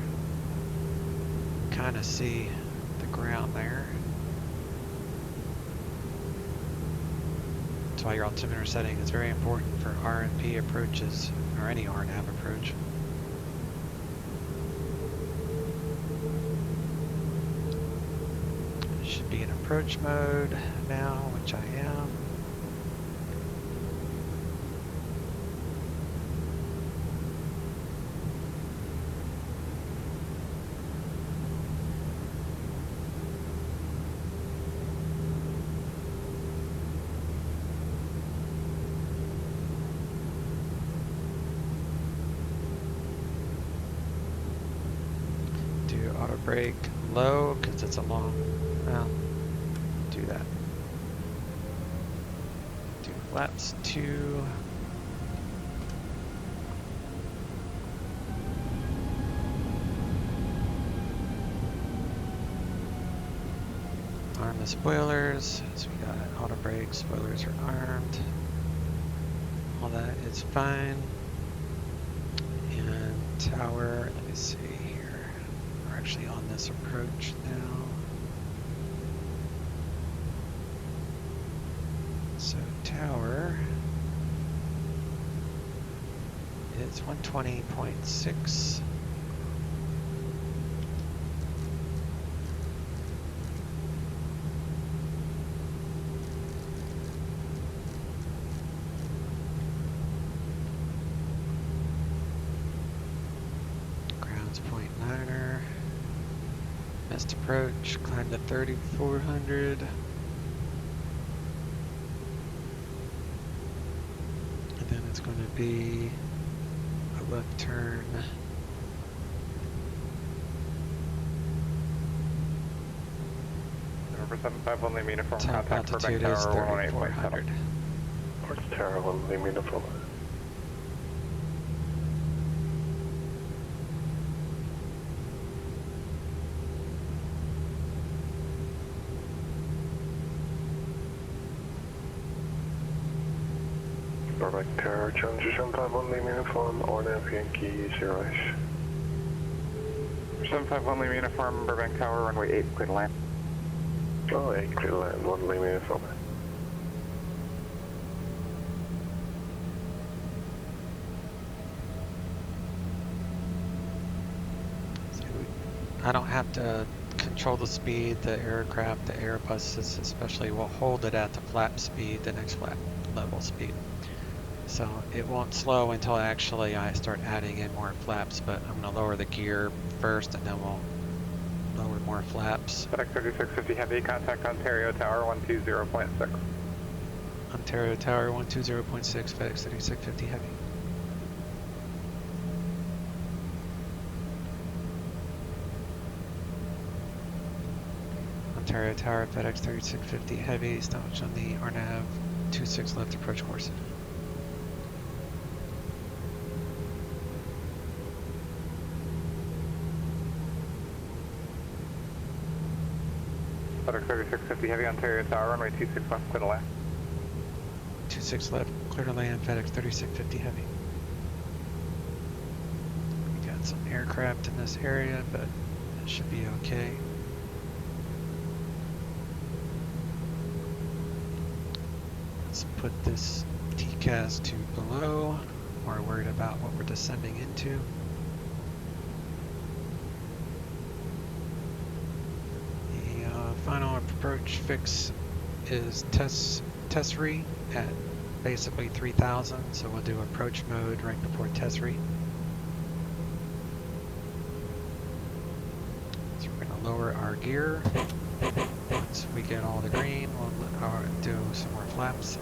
Kind of see the ground there. That's why your altimeter setting is very important for RNP approaches, or any RNAV approach. Should be in approach mode now, which I am. Do auto brake low because it's a long. Well, do that. Do flaps 2. Arm the spoilers. So we got auto brake, spoilers are armed. All that is fine. And tower, let me see here. We're actually on this approach now. So tower is 120.6. Ground's 0.9er. Missed approach, climb to 3,400. Then it's going to be a left turn. November 751 Lima Uniform, Top contact altitude Burbank is Tower 3,400. 118.7. North Tower 1 Lima Uniform. Burbank Tower, Challenger 751 Lima Uniform, RNAV Yankee 0-ish. 751 Lima Uniform, Burbank Tower, runway 8, clear to land. Oh, 8, clear to land, 1 Lima Uniform. So I don't have to control the speed. The aircraft, the Airbuses especially, will hold it at the flap speed, the next flap level speed. So it won't slow until actually I start adding in more flaps, but I'm going to lower the gear first and then we'll lower more flaps. FedEx 3650 Heavy, contact Ontario Tower 120.6. Ontario Tower 120.6, FedEx 3650 Heavy. Ontario Tower, FedEx 3650 Heavy, stoppage on the RNAV 26 left approach course. FedEx 3650 Heavy, Ontario Tower, runway 26 left, clear to land. 26 left, clear to land, FedEx 3650 Heavy. We got some aircraft in this area, but it should be okay. Let's put this TCAS to below. More worried about what we're descending into. The final approach fix is Tessry at basically 3,000, so we'll do approach mode right before Tessry. So we're going to lower our gear. Once we get all the green, we'll do some more flaps.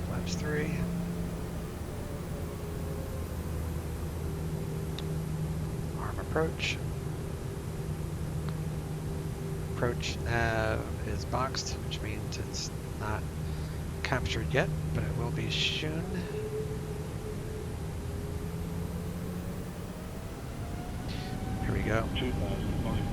Flaps 3. Arm approach. Approach nav is boxed, which means it's not captured yet, but it will be soon. Here we go. 2,500.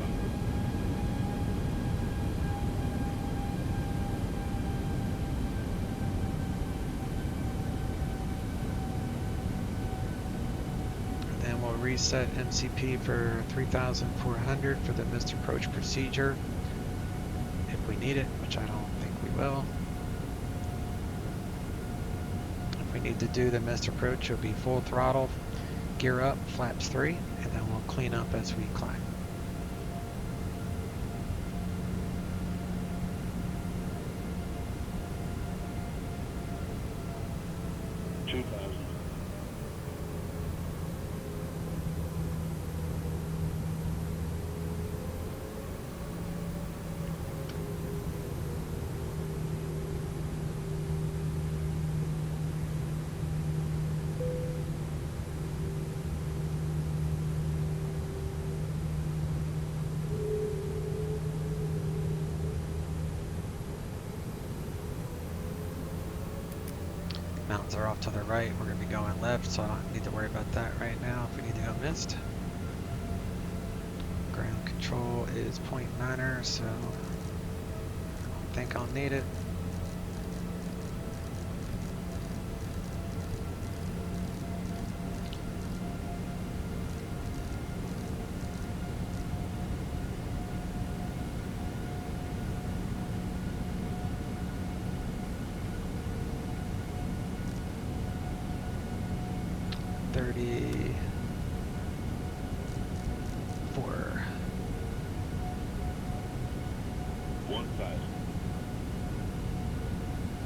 Then we'll reset MCP for 3,400 for the missed approach procedure, if we need it, which I don't think we will. If we need to do the missed approach, it'll be full throttle, gear up, flaps 3, and then we'll clean up as we climb. Mountains are off to the right. We're going to be going left, so I don't need to worry about that right now if we need to go missed. Ground control is 0.9er, so I don't think I'll need it.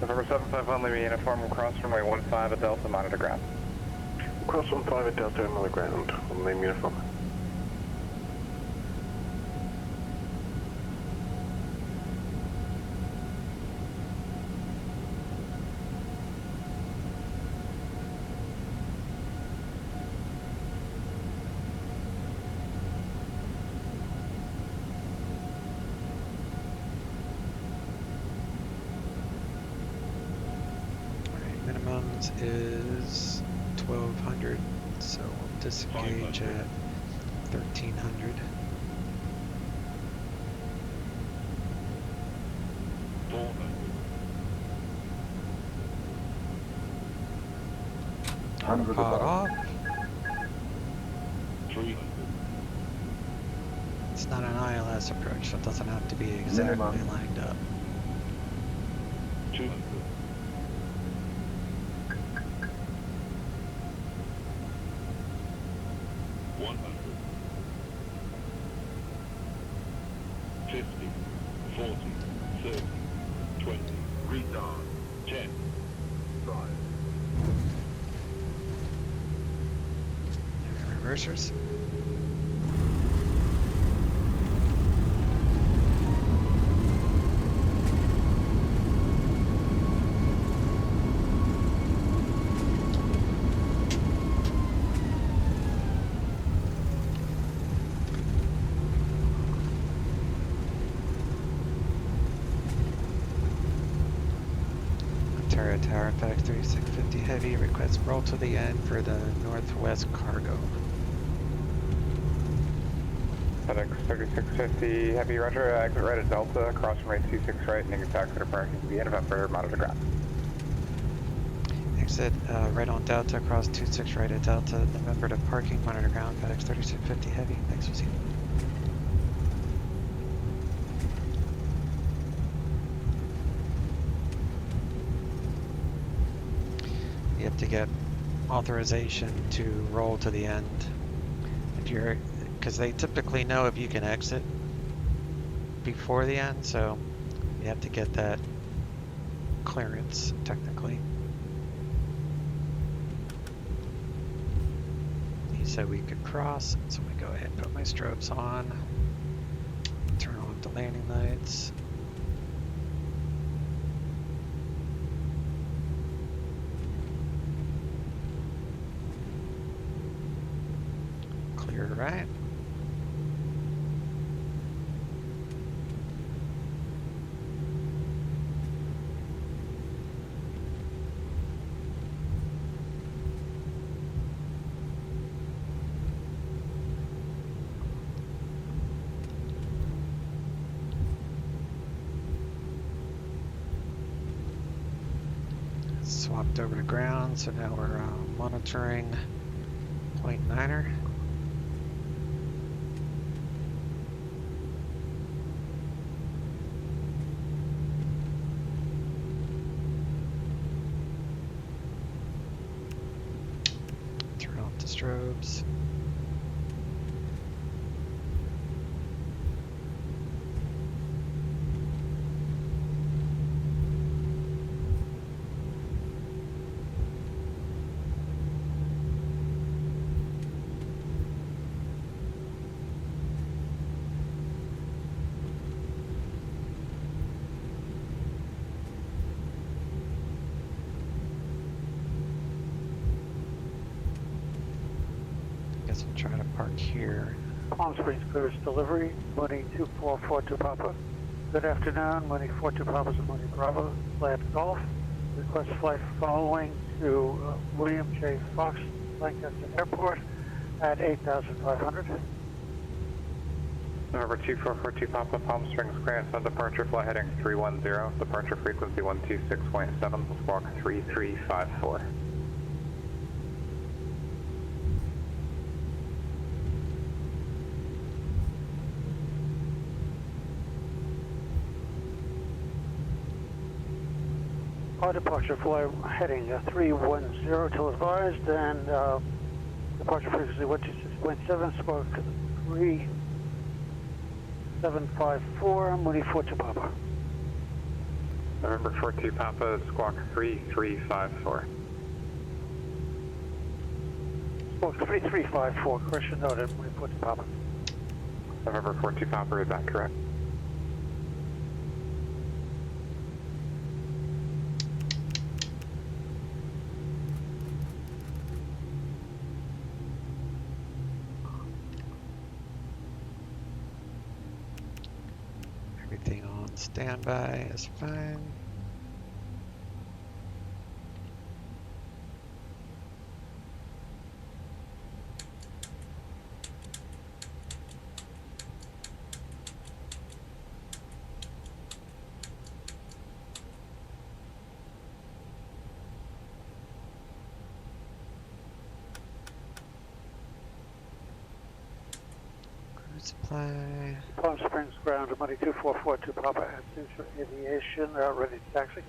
November 75 leaving uniform, cross runway 15 at Delta, monitor ground. Cross 15 at Delta, monitor ground, on name uniform. Minimums is 1,200, so we'll disengage at 1,300. Quarter pod off. 300. It's not an ILS approach, so it doesn't have to be exactly lined up. 200. 100. 50, 40, 30, 20, retard, 10, 5. Reversers. Tower FedEx 3650 Heavy requests roll to the end for the Northwest cargo. FedEx 3650 Heavy, roger, exit right at Delta, cross from rate 26 right, and taxi to parking via November, monitor ground. Exit right on Delta, across 26 right at Delta, November to parking, monitor ground, FedEx 3650 Heavy, thanks for seeing. You have to get authorization to roll to the end. If you're, because they typically know if you can exit before the end, so you have to get that clearance technically. He said we could cross, so we go ahead and put my strobes on, turn off the landing lights. Clear right. Swapped over to ground, so now we're monitoring 0.9er. Turn off the strobes. Guess we'll try to park here. Palm Springs clears delivery, Money 2442 Papa. Good afternoon, Money 42 Papa and Money Bravo, Flat Golf. Request flight following to William J. Fox, Lancaster Airport at 8,500. November 2442 Papa, Palm Springs Grants on departure, flight heading 310, departure frequency 126.7, squawk 3354. Our departure flight heading 310 till advised, and departure frequency 126.7, squawk 3754, Mooney 42 Papa. November 42 Papa, squawk 3354. Squawk 3354, correction noted, Mooney 42 Papa. November 42 Papa, is that correct? Everything on standby is fine. Let's play. Palm Springs ground, money 2442 Papa at Central Aviation, ready to taxi.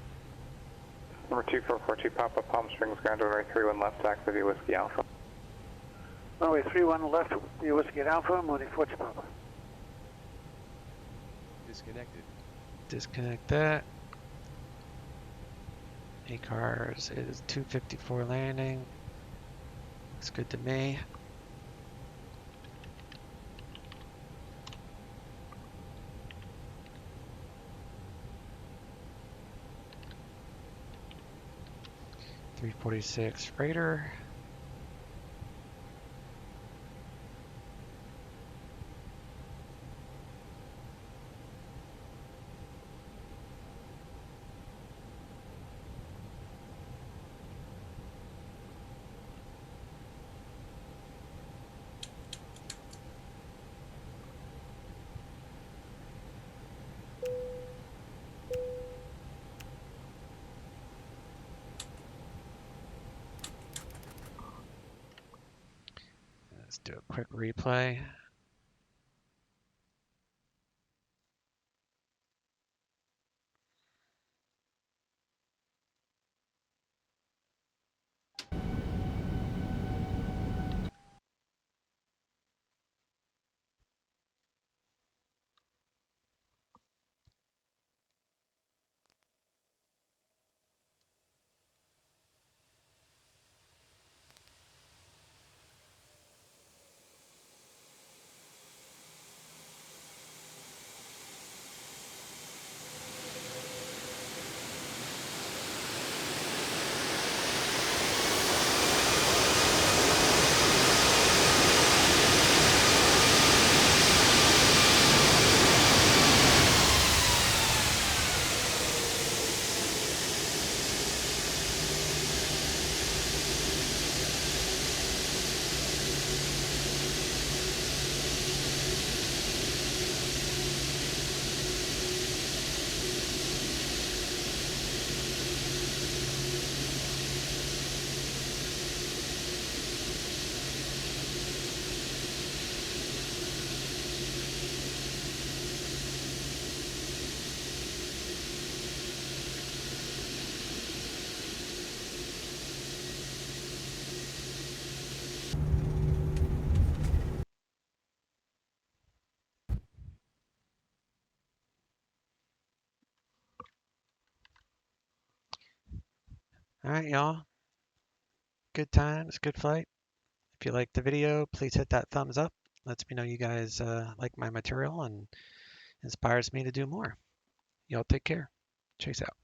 Number 2442 Papa, Palm Springs ground, runway 31 left, taxi via Whiskey Alpha. Runway 31 left, via Whiskey Alpha, money 42 Papa. Disconnected. Disconnect that. ACARS is 254 landing. Looks good to me. A346 freighter. Let's do a quick replay. All right, y'all. Good times, good flight. If you liked the video, please hit that thumbs up. Lets me know you guys like my material and inspires me to do more. Y'all take care. Chase out.